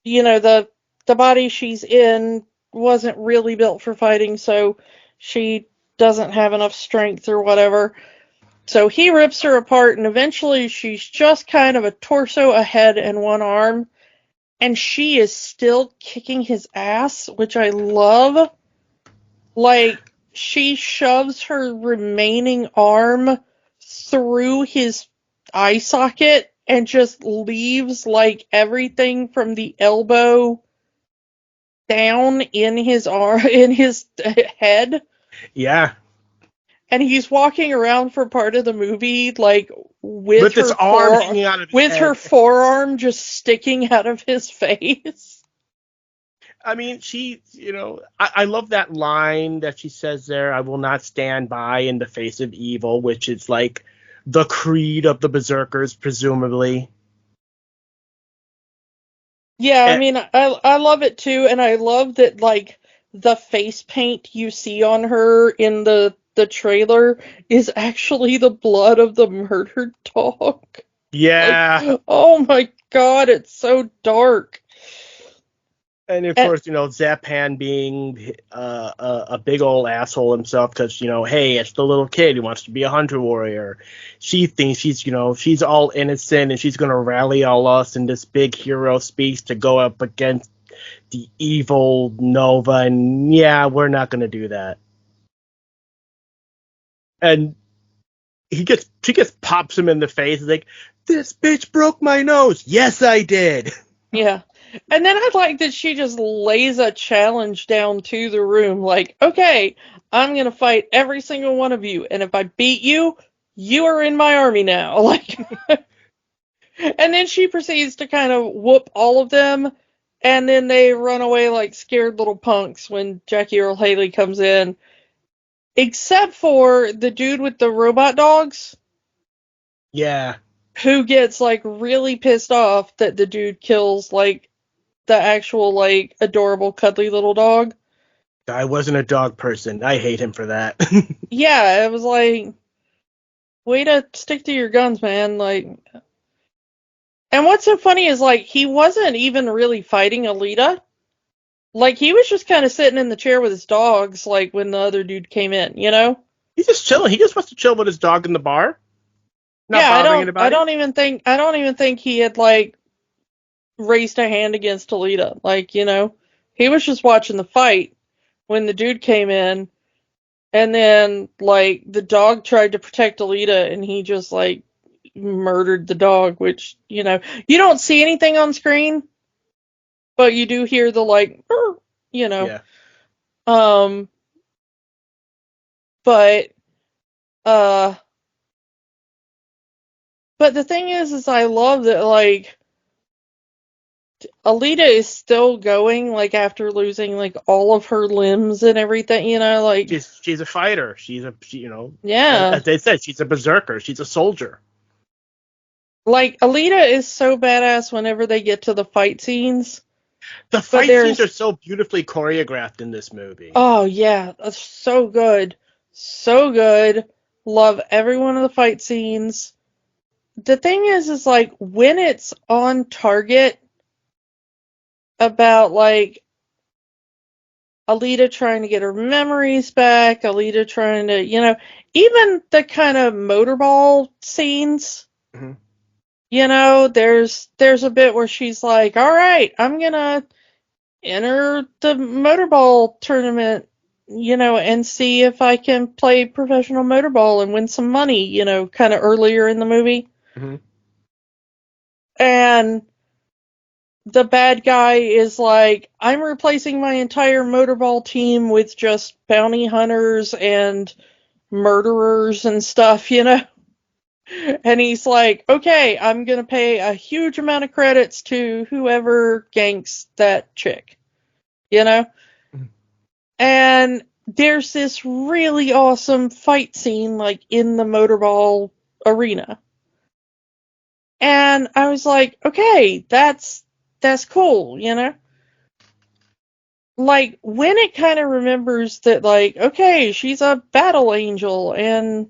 [SPEAKER 2] the body she's in wasn't really built for fighting, so she doesn't have enough strength or whatever. So he rips her apart, and eventually she's just kind of a torso, a head, and one arm, and she is still kicking his ass, which I love. Like, she shoves her remaining arm through his eye socket and just leaves, like, everything from the elbow down in his arm, in his head.
[SPEAKER 1] Yeah.
[SPEAKER 2] And he's walking around for part of the movie, like, with
[SPEAKER 1] his arm hanging out of his head.
[SPEAKER 2] her forearm just sticking out of his face.
[SPEAKER 1] I mean, I love that line that she says there, I will not stand by in the face of evil, which is like the creed of the Berserkers, presumably.
[SPEAKER 2] Yeah, I mean, I love it too, and I love that, like, the face paint you see on her in the trailer is actually the blood of the murdered dog.
[SPEAKER 1] Yeah.
[SPEAKER 2] Like, oh my god, it's so dark.
[SPEAKER 1] And of course, Zapan being a big old asshole himself because, hey, it's the little kid who wants to be a hunter warrior. She thinks she's all innocent and she's going to rally all us in this big hero speech to go up against the evil Nova. And yeah, we're not going to do that. And she just pops him in the face like, this bitch broke my nose. Yes, I did.
[SPEAKER 2] Yeah. And then I like that she just lays a challenge down to the room, like, okay, I'm going to fight every single one of you, and if I beat you, you are in my army now. Like, and then she proceeds to kind of whoop all of them, and then they run away like scared little punks when Jackie Earle Haley comes in. Except for the dude with the robot dogs.
[SPEAKER 1] Yeah.
[SPEAKER 2] Who gets, like, really pissed off that the dude kills, like, the actual, like, adorable, cuddly little dog.
[SPEAKER 1] I wasn't a dog person. I hate him for that.
[SPEAKER 2] Yeah, it was like, way to stick to your guns, man. Like, and what's so funny is, like, he wasn't even really fighting Alita. Like, he was just kind of sitting in the chair with his dogs, like, when the other dude came in, you know?
[SPEAKER 1] He's just chilling. He just wants to chill with his dog in the bar. Not bothering anybody.
[SPEAKER 2] I don't even think he had, like, raised a hand against Alita. Like, he was just watching the fight when the dude came in, and then, like, the dog tried to protect Alita, and he just, like, murdered the dog, which, you don't see anything on screen, but you do hear the, like,
[SPEAKER 1] Yeah.
[SPEAKER 2] But, but the thing is I love that, like, Alita is still going, like, after losing, like, all of her limbs and everything, like...
[SPEAKER 1] She's a fighter.
[SPEAKER 2] Yeah.
[SPEAKER 1] As they said, she's a berserker. She's a soldier.
[SPEAKER 2] Like, Alita is so badass whenever they get to the fight scenes.
[SPEAKER 1] The fight scenes are so beautifully choreographed in this movie.
[SPEAKER 2] Oh, yeah. That's so good. So good. Love every one of the fight scenes. The thing is like, when it's on target about, like, Alita trying to get her memories back, Alita trying to, even the kind of motorball scenes,
[SPEAKER 1] mm-hmm.
[SPEAKER 2] There's a bit where she's like, all right, I'm gonna enter the motorball tournament, and see if I can play professional motorball and win some money, kind of earlier in the movie.
[SPEAKER 1] Mm-hmm.
[SPEAKER 2] And the bad guy is like, I'm replacing my entire motorball team with just bounty hunters and murderers and stuff, And he's like, okay, I'm going to pay a huge amount of credits to whoever ganks that chick,
[SPEAKER 1] Mm-hmm.
[SPEAKER 2] And there's this really awesome fight scene, like, in the motorball arena. And I was like, okay, that's cool, you know? Like, when it kind of remembers that, like, okay, she's a battle angel, and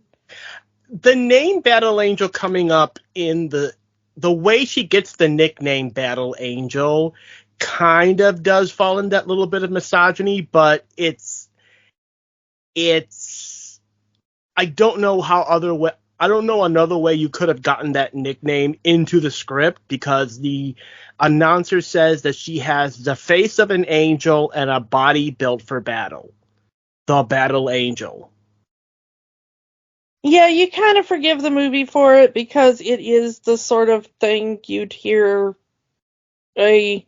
[SPEAKER 1] The name Battle Angel coming up in the way she gets the nickname Battle Angel kind of does fall in that little bit of misogyny, but it's I don't know I don't know another way you could have gotten that nickname into the script, because the announcer says that she has the face of an angel and a body built for battle. The Battle Angel.
[SPEAKER 2] yeah, you kind of forgive the movie for it because it is the sort of thing you'd hear a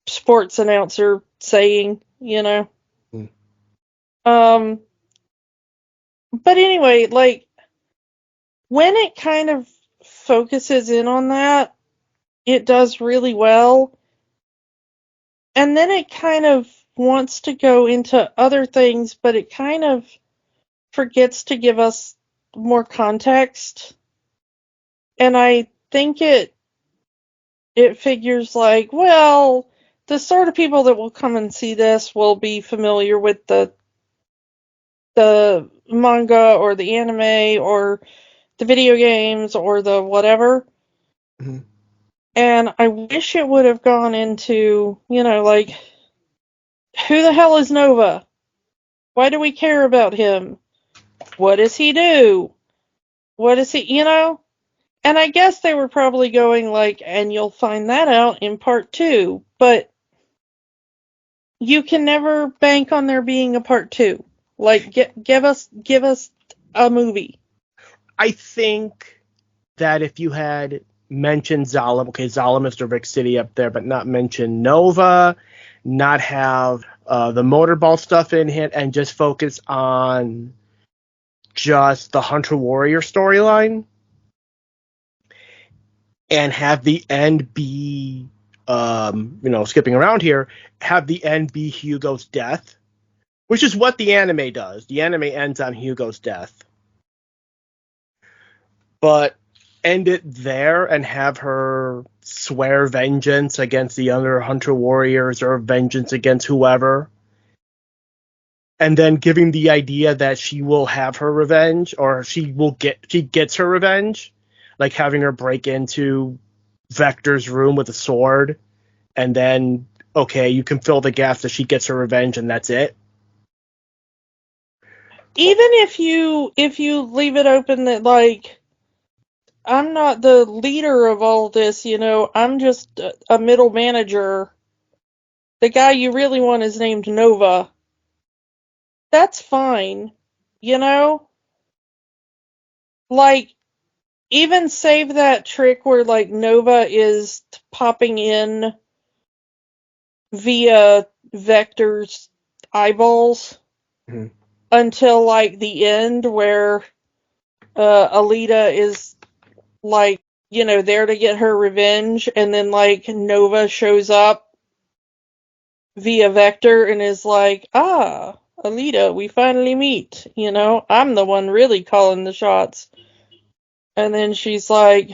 [SPEAKER 2] sports announcer saying, you know.
[SPEAKER 1] Mm.
[SPEAKER 2] But anyway, like, when it kind of focuses in on that, it does really well. And then it kind of wants to go into other things, but it kind of forgets to give us more context. And I think it figures like, well, the sort of people that will come and see this will be familiar with the manga or the anime or the video games or the whatever.
[SPEAKER 1] Mm-hmm.
[SPEAKER 2] And I wish it would have gone into, you know, like, who the hell is Nova? Why do we care about him? What does he do? What is he, you know? And I guess they were probably going like, and you'll find that out in part 2, but you can never bank on there being a part 2. Like, give us a movie.
[SPEAKER 1] I think that if you had mentioned Zalem, okay, Zalem is the Rick City up there, but not mention Nova, not have the motorball stuff in it, and just focus on just the Hunter Warrior storyline, and have the end be, skipping around here, have the end be Hugo's death, which is what the anime does. The anime ends on Hugo's death. But end it there and have her swear vengeance against the other Hunter Warriors or vengeance against whoever. And then giving the idea that she will have her revenge, or she gets her revenge, like having her break into Vector's room with a sword, and then, okay, you can fill the gaps that she gets her revenge and that's it.
[SPEAKER 2] Even if you leave it open that, like, I'm not the leader of all this, you know, I'm just a middle manager. The guy you really want is named Nova. That's fine, you know? Like, even save that trick where, like, Nova is popping in via Vector's eyeballs
[SPEAKER 1] Mm-hmm.
[SPEAKER 2] until, like, the end where Alita is, like, you know, there to get her revenge, and then, like, Nova shows up via Vector and is like, ah, Alita, we finally meet, you know, I'm the one really calling the shots. And then she's like,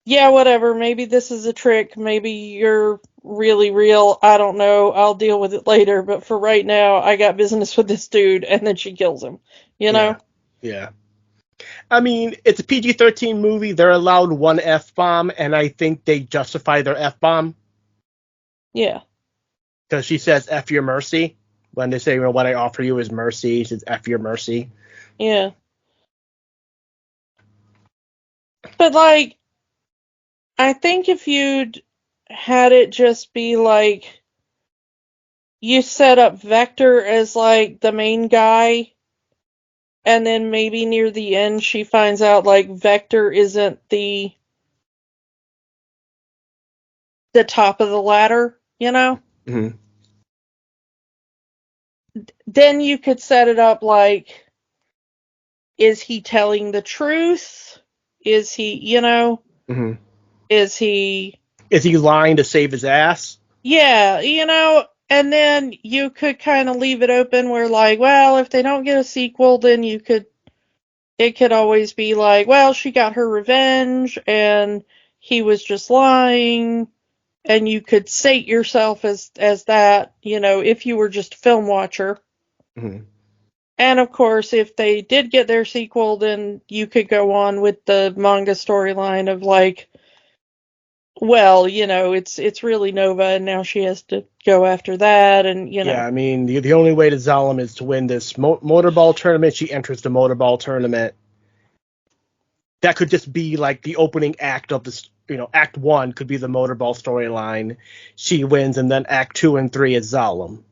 [SPEAKER 2] yeah, whatever, maybe this is a trick, maybe you're really real, I don't know, I'll deal with it later, but for right now, I got business with this dude, and then she kills him, you know?
[SPEAKER 1] Yeah. I mean, it's a PG-13 movie. They're allowed one F-bomb, and I think they justify their F-bomb.
[SPEAKER 2] Yeah.
[SPEAKER 1] Because she says, F your mercy. When they say, you know, what I offer you is mercy, she says, F your mercy.
[SPEAKER 2] Yeah. But, like, I think if you'd had it just be like, you set up Vector as, like, the main guy, and then maybe near the end she finds out, like, Vector isn't the top of the ladder, you know?
[SPEAKER 1] Mm-hmm.
[SPEAKER 2] Then you could set it up like, is he telling the truth? Is he, you know?
[SPEAKER 1] Mm-hmm.
[SPEAKER 2] Is he...
[SPEAKER 1] Is he lying to save his ass?
[SPEAKER 2] Yeah, you know, And then you could kind of leave it open where, like, well, if they don't get a sequel, then it could always be like, well, she got her revenge and he was just lying, and you could state yourself as that, if you were just a film watcher.
[SPEAKER 1] Mhm.
[SPEAKER 2] And of course, if they did get their sequel, then you could go on with the manga storyline of like, well, it's really Nova, and now she has to go after that, and
[SPEAKER 1] Yeah, I mean, the only way to Zalem is to win this motorball tournament. She enters the motorball tournament. That could just be like the opening act of this, Act 1 could be the motorball storyline. She wins, and then Act 2 and 3 is Zalem.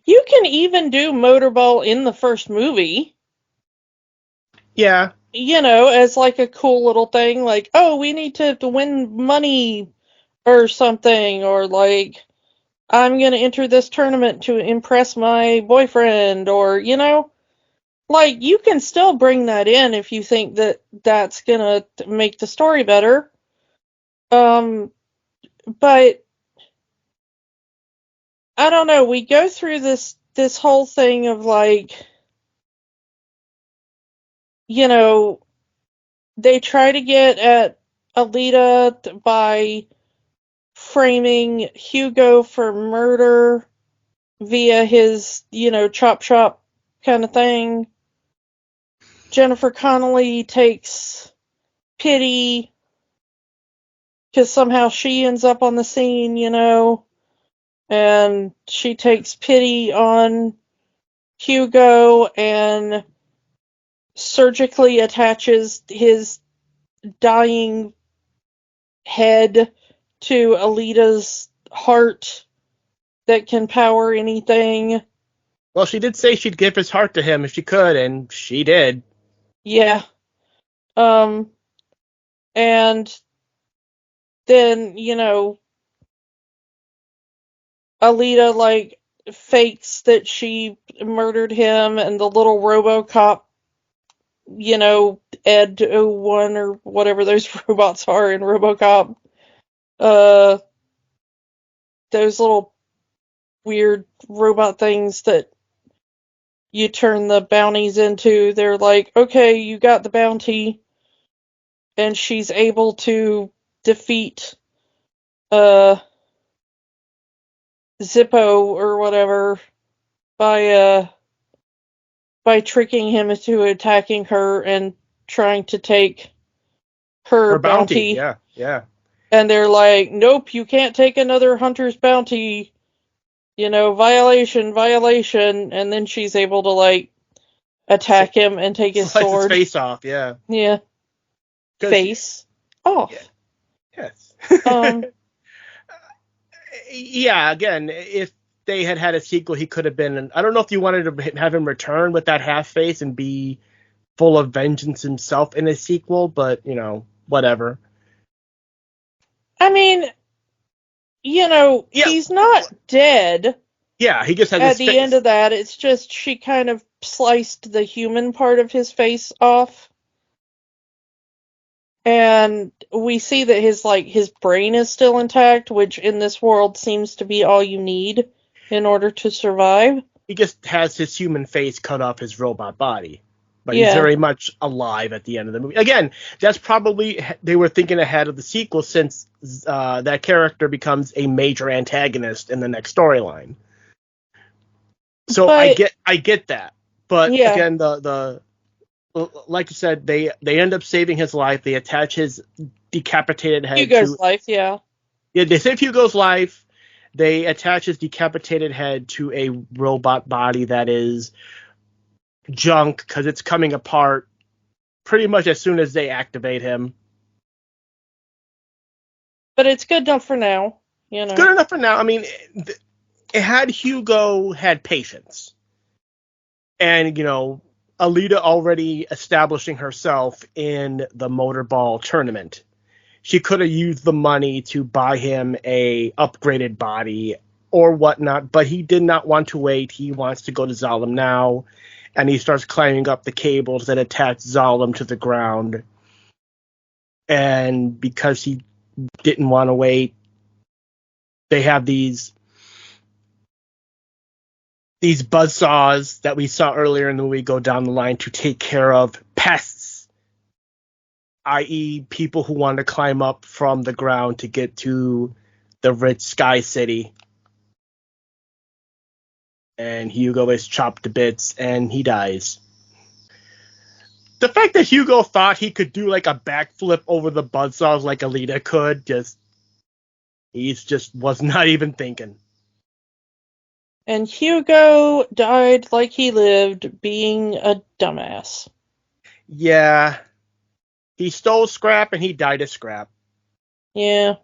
[SPEAKER 2] you can even do motorball in the first movie.
[SPEAKER 1] Yeah.
[SPEAKER 2] As like a cool little thing, like, oh, we need to win money or something, or like, I'm gonna enter this tournament to impress my boyfriend, or, like, you can still bring that in if you think that that's gonna make the story better. But I don't know, we go through this whole thing of like, they try to get at Alita by framing Hugo for murder via his, chop chop kind of thing. Jennifer Connelly takes pity because somehow she ends up on the scene, and she takes pity on Hugo and surgically attaches his dying head to Alita's heart that can power anything.
[SPEAKER 1] Well, she did say she'd give his heart to him if she could, and she did.
[SPEAKER 2] Yeah. And then, Alita, like, fakes that she murdered him, and the little RoboCop, Ed 01 or whatever those robots are in RoboCop, uh, those little weird robot things that you turn the bounties into, they're like, okay, you got the bounty, and she's able to defeat, Zippo or whatever by, by tricking him into attacking her and trying to take her
[SPEAKER 1] Her bounty,
[SPEAKER 2] bounty.
[SPEAKER 1] yeah, yeah.
[SPEAKER 2] And they're like, nope, you can't take another hunter's bounty, violation, violation. And then she's able to, like, attack him and take his
[SPEAKER 1] Slice his
[SPEAKER 2] sword.
[SPEAKER 1] face off, yeah.
[SPEAKER 2] Yeah. Face off.
[SPEAKER 1] Yeah,
[SPEAKER 2] Um,
[SPEAKER 1] yes. Yeah, again, if they had had a sequel, he could have been. I don't know if you wanted to have him return with that half face and be full of vengeance himself in a sequel, but whatever.
[SPEAKER 2] I mean,
[SPEAKER 1] Yeah,
[SPEAKER 2] he's not dead
[SPEAKER 1] yeah, he just has
[SPEAKER 2] at
[SPEAKER 1] his
[SPEAKER 2] the end
[SPEAKER 1] face.
[SPEAKER 2] of that. It's just she kind of sliced the human part of his face off. And we see that his brain is still intact, which in this world seems to be all you need in order to survive.
[SPEAKER 1] He just has his human face cut off his robot body. But he's
[SPEAKER 2] Yeah.
[SPEAKER 1] very much alive at the end of the movie. Again, that's probably they were thinking ahead of the sequel since that character becomes a major antagonist in the next storyline. So I
[SPEAKER 2] But
[SPEAKER 1] get that. But
[SPEAKER 2] yeah,
[SPEAKER 1] again, the like you said, they end up saving his life. They attach his decapitated head
[SPEAKER 2] Hugo's
[SPEAKER 1] to
[SPEAKER 2] life, yeah.
[SPEAKER 1] they save Hugo's life. They attach his decapitated head to a robot body that is junk because it's coming apart pretty much as soon as they activate him.
[SPEAKER 2] But it's good enough for now,
[SPEAKER 1] It's good enough for now. I mean, had Hugo had patience and Alita already establishing herself in the motorball tournament, she could have used the money to buy him a upgraded body or whatnot, but he did not want to wait. He wants to go to Zalem now, and he starts climbing up the cables that attach Zalem to the ground. And because he didn't want to wait, they have these these buzzsaws that we saw earlier in the movie go down the line to take care of pests, i.e. people who want to climb up from the ground to get to the rich Sky City. And Hugo is chopped to bits and he dies. The fact that Hugo thought he could do like a backflip over the buzzsaws like Alita could, he was not even thinking.
[SPEAKER 2] And Hugo died like he lived, being a dumbass.
[SPEAKER 1] Yeah. He stole scrap and he died of scrap.
[SPEAKER 2] Yeah.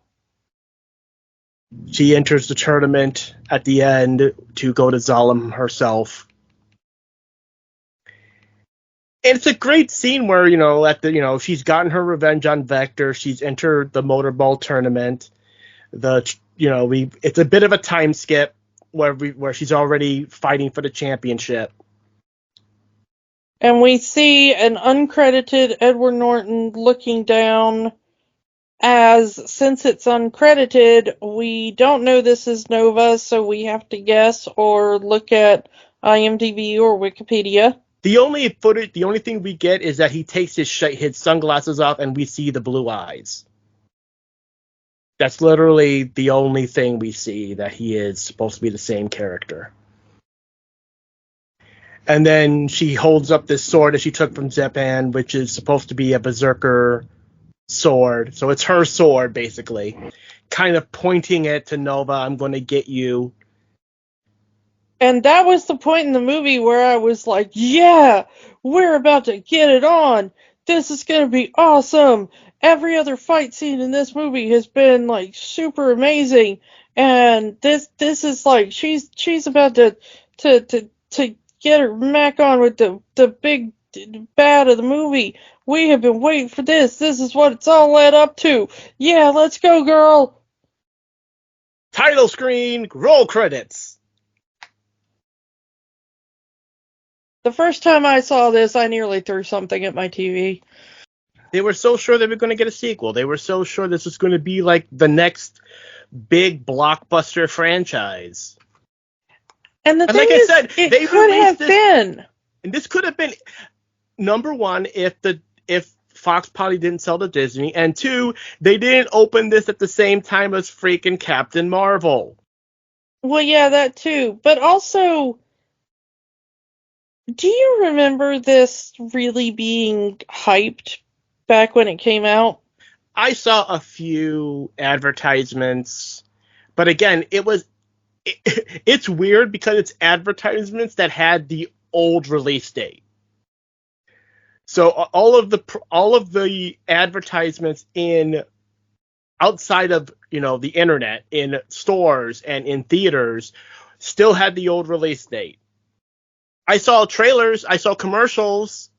[SPEAKER 1] She enters the tournament at the end to go to Zalem herself. And it's a great scene where, she's gotten her revenge on Vector. She's entered the motorball tournament. It's a bit of a time skip where she's already fighting for the championship.
[SPEAKER 2] And we see an uncredited Edward Norton looking down, since it's uncredited, we don't know this is Nova, so we have to guess or look at IMDb or Wikipedia.
[SPEAKER 1] The only thing we get is that he takes his sunglasses off and we see the blue eyes. That's literally the only thing we see, that he is supposed to be the same character. And then she holds up this sword that she took from Zepan, which is supposed to be a berserker sword. So it's her sword, basically. Kind of pointing it to Nova, I'm going to get you.
[SPEAKER 2] And that was the point in the movie where I was like, yeah, we're about to get it on. This is going to be awesome. Every other fight scene in this movie has been like super amazing. And this is like, she's about to get her mac on with the big bad of the movie. We have been waiting for this. This is what it's all led up to. Yeah, let's go, girl.
[SPEAKER 1] Title screen, roll credits.
[SPEAKER 2] The first time I saw this, I nearly threw something at my TV.
[SPEAKER 1] They were so sure they were going to get a sequel. They were so sure this was going to be like the next big blockbuster franchise.
[SPEAKER 2] And the thing is, it could have been.
[SPEAKER 1] And this could have been, number one, if Fox probably didn't sell to Disney, and two, they didn't open this at the same time as freaking Captain Marvel.
[SPEAKER 2] Well, yeah, that too. But also, do you remember this really being hyped back when it came out?
[SPEAKER 1] I saw a few advertisements, but again, it's weird because it's advertisements that had the old release date. So all of the advertisements outside of the internet, in stores and in theaters, still had the old release date. I saw trailers, I saw commercials,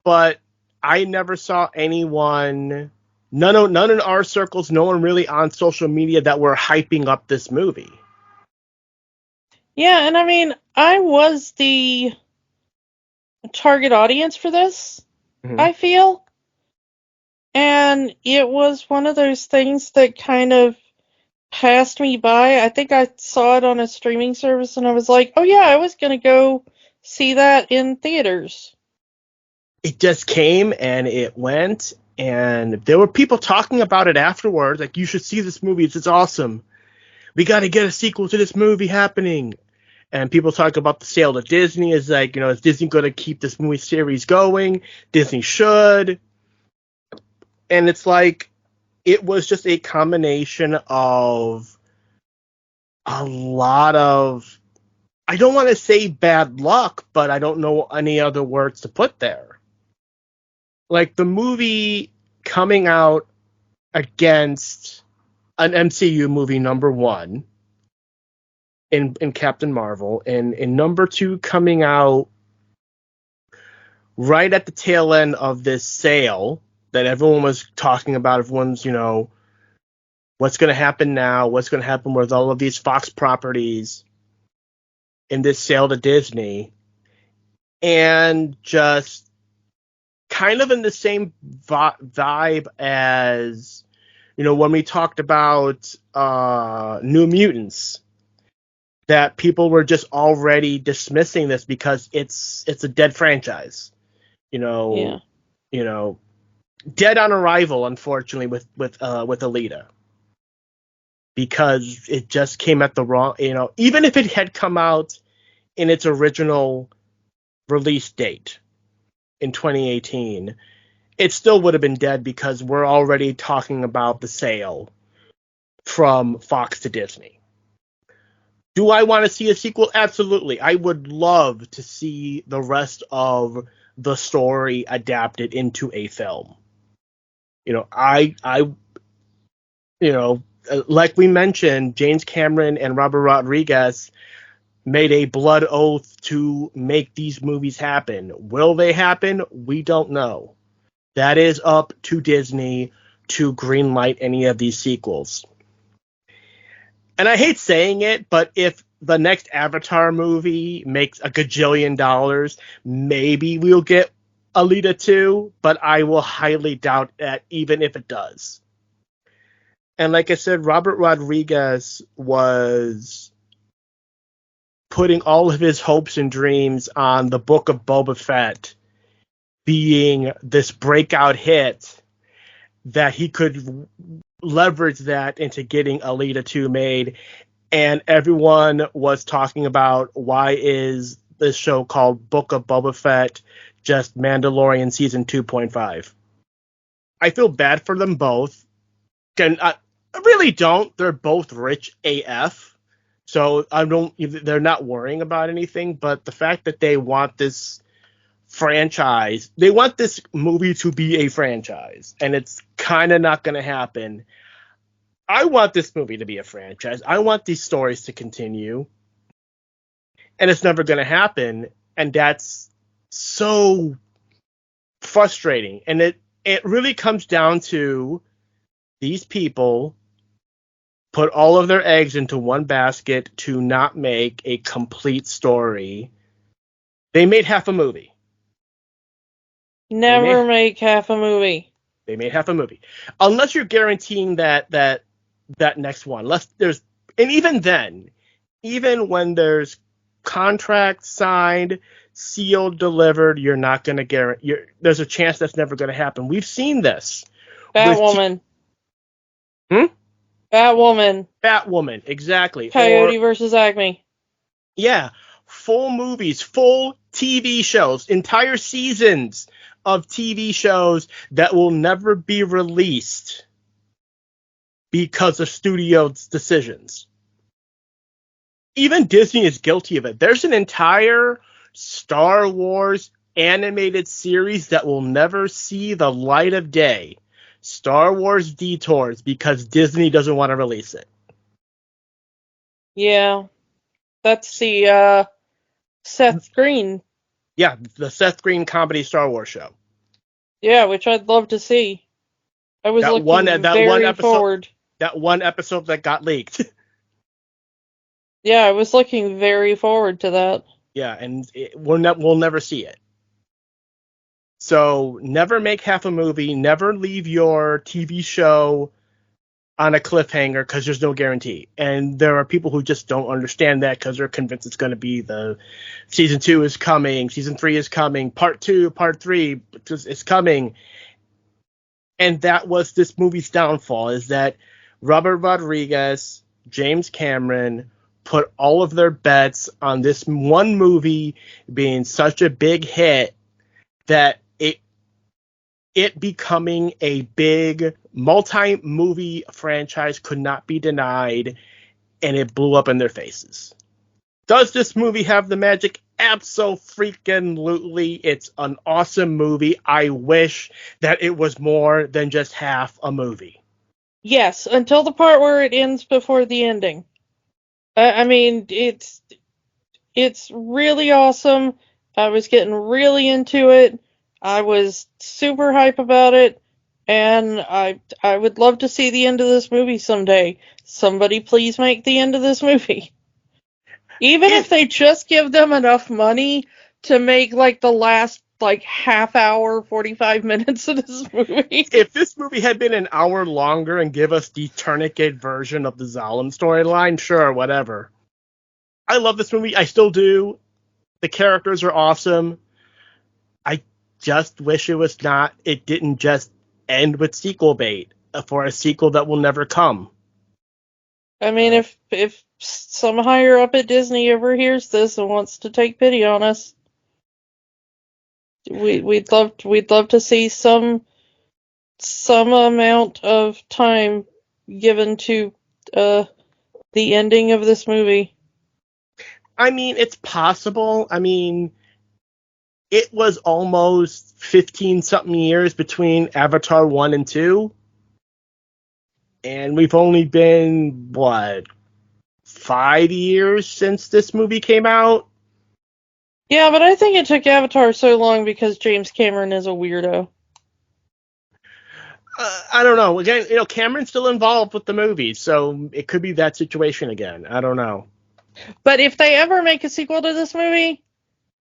[SPEAKER 1] but I never saw anyone, none in our circles, no one really on social media that were hyping up this movie.
[SPEAKER 2] Yeah, and I mean, I was the target audience for this, I feel. And it was one of those things that kind of passed me by. I think I saw it on a streaming service and I was like, oh yeah, I was going to go see that in theaters.
[SPEAKER 1] It just came and it went, and there were people talking about it afterwards, like, you should see this movie, it's awesome. We got to get a sequel to this movie happening. And people talk about the sale to Disney, is like, is Disney going to keep this movie series going? Disney should. And it's like, it was just a combination of a lot of, I don't want to say bad luck, but I don't know any other words to put there. Like, the movie coming out against an MCU movie, number one, in Captain Marvel, and in number two coming out right at the tail end of this sale that everyone was talking about. Everyone's, what's going to happen now? What's going to happen with all of these Fox properties in this sale to Disney? And just kind of in the same vibe as, when we talked about New Mutants. that people were just already dismissing this because it's a dead franchise.
[SPEAKER 2] Yeah.
[SPEAKER 1] Dead on arrival, unfortunately, with Alita, because it just came at the wrong. Even if it had come out in its original release date in 2018, it still would have been dead because we're already talking about the sale from Fox to Disney. Do I want to see a sequel? Absolutely. I would love to see the rest of the story adapted into a film. Like we mentioned, James Cameron and Robert Rodriguez made a blood oath to make these movies happen. Will they happen? We don't know. That is up to Disney to greenlight any of these sequels. And I hate saying it, but if the next Avatar movie makes a gajillion dollars, maybe we'll get Alita 2, but I will highly doubt that even if it does. And like I said, Robert Rodriguez was putting all of his hopes and dreams on the Book of Boba Fett being this breakout hit that he could leverage that into getting Alita 2 made. And everyone was talking about, why is this show called Book of Boba Fett just Mandalorian Season 2.5? I feel bad for them both. And I really don't. They're both rich AF. So they're not worrying about anything. But the fact that they want this franchise, they want this movie to be a franchise, and it's kind of not going to happen. I want this movie to be a franchise. I want these stories to continue, and it's never going to happen. And that's so frustrating. And it really comes down to these people put all of their eggs into one basket to not make a complete story. They made half a movie.
[SPEAKER 2] Never make half a movie.
[SPEAKER 1] They made half a movie. Unless you're guaranteeing that next one. And even then, even when there's contract signed, sealed, delivered, you're not going to guarantee. There's a chance that's never going to happen. We've seen this.
[SPEAKER 2] Batwoman. Batwoman,
[SPEAKER 1] exactly.
[SPEAKER 2] Coyote versus Acme.
[SPEAKER 1] Yeah, full movies, full TV shows, entire seasons of TV shows that will never be released because of studios' decisions. Even Disney is guilty of it. There's an entire Star Wars animated series that will never see the light of day. Star Wars Detours, because Disney doesn't want to release it.
[SPEAKER 2] Yeah. That's the Seth Green.
[SPEAKER 1] Yeah, the Seth Green comedy Star Wars show.
[SPEAKER 2] Yeah, which I'd love to see. I was looking very forward.
[SPEAKER 1] That one episode that got leaked.
[SPEAKER 2] Yeah, I was looking very forward to that.
[SPEAKER 1] Yeah, and we'll never see it. So never make half a movie. Never leave your TV show on a cliffhanger because there's no guarantee. And there are people who just don't understand that because they're convinced it's going to be the season 2 is coming, season 3 is coming, part 2, part 3 is coming. And that was this movie's downfall, is that Robert Rodriguez, James Cameron put all of their bets on this one movie being such a big hit that it becoming a big multi-movie franchise could not be denied, and it blew up in their faces. Does this movie have the magic? Abso-freaking-lutely. It's an awesome movie. I wish that it was more than just half a movie.
[SPEAKER 2] Yes, until the part where it ends before the ending. I mean, it's really awesome. I was getting really into it. I was super hype about it, and I would love to see the end of this movie someday. Somebody please make the end of this movie. Even if they just give them enough money to make the last half hour, 45 minutes of this movie.
[SPEAKER 1] If this movie had been an hour longer and give us the tourniquet version of the Zalem storyline, sure, whatever. I love this movie. I still do. The characters are awesome. I just wish it didn't just end with sequel bait for a sequel that will never come.
[SPEAKER 2] I mean, if some higher up at Disney ever hears this and wants to take pity on us, we'd love to see some amount of time given to the ending of this movie.
[SPEAKER 1] I mean, it's possible. I mean, it was almost 15-something years between Avatar 1 and 2. And we've only been, 5 years since this movie came out?
[SPEAKER 2] Yeah, but I think it took Avatar so long because James Cameron is a weirdo.
[SPEAKER 1] I don't know. Again, Cameron's still involved with the movie, so it could be that situation again. I don't know.
[SPEAKER 2] But if they ever make a sequel to this movie,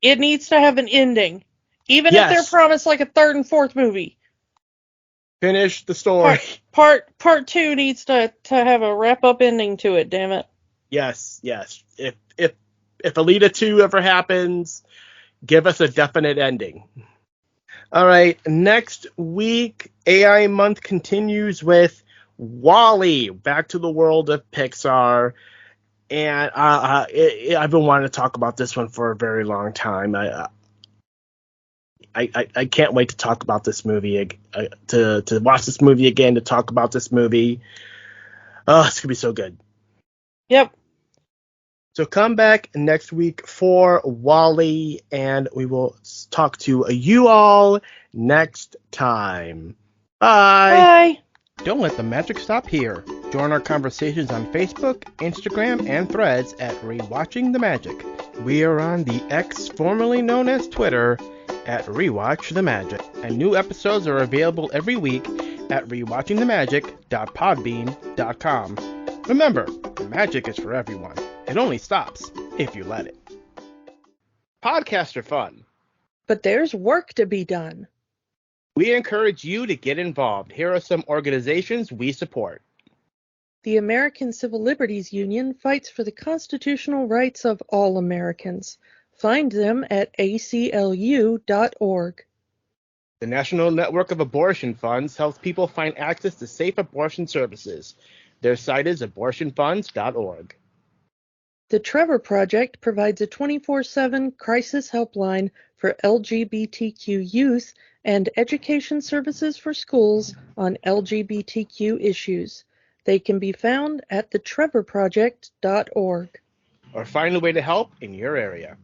[SPEAKER 2] it needs to have an ending. Even if they're promised like a third and fourth movie.
[SPEAKER 1] Finish the story.
[SPEAKER 2] Part 2 needs to have a wrap-up ending to it, damn it.
[SPEAKER 1] Yes. If Alita 2 ever happens, give us a definite ending. All right, next week, AI Month continues with WALL-E, Back to the World of Pixar. And I've been wanting to talk about this one for a very long time. I can't wait to talk about this movie, to watch this movie again, to talk about this movie. Oh, it's going to be so good.
[SPEAKER 2] Yep.
[SPEAKER 1] So come back next week for WALL-E, and we will talk to you all next time. Bye.
[SPEAKER 2] Bye.
[SPEAKER 1] Don't let the magic stop here. Join our conversations on Facebook, Instagram, and Threads at Rewatching the Magic. We are on the X, formerly known as Twitter, at Rewatch the Magic. And new episodes are available every week at rewatchingthemagic.podbean.com. Remember, the magic is for everyone. It only stops if you let it. Podcasts are fun,
[SPEAKER 2] but there's work to be done.
[SPEAKER 1] We encourage you to get involved. Here are some organizations we support.
[SPEAKER 2] The American Civil Liberties Union fights for the constitutional rights of all Americans. Find them at aclu.org.
[SPEAKER 1] The National Network of Abortion Funds helps people find access to safe abortion services. Their site is abortionfunds.org.
[SPEAKER 2] The Trevor Project provides a 24/7 crisis helpline for LGBTQ youth and education services for schools on LGBTQ issues. They can be found at thetrevorproject.org.
[SPEAKER 1] Or find a way to help in your area.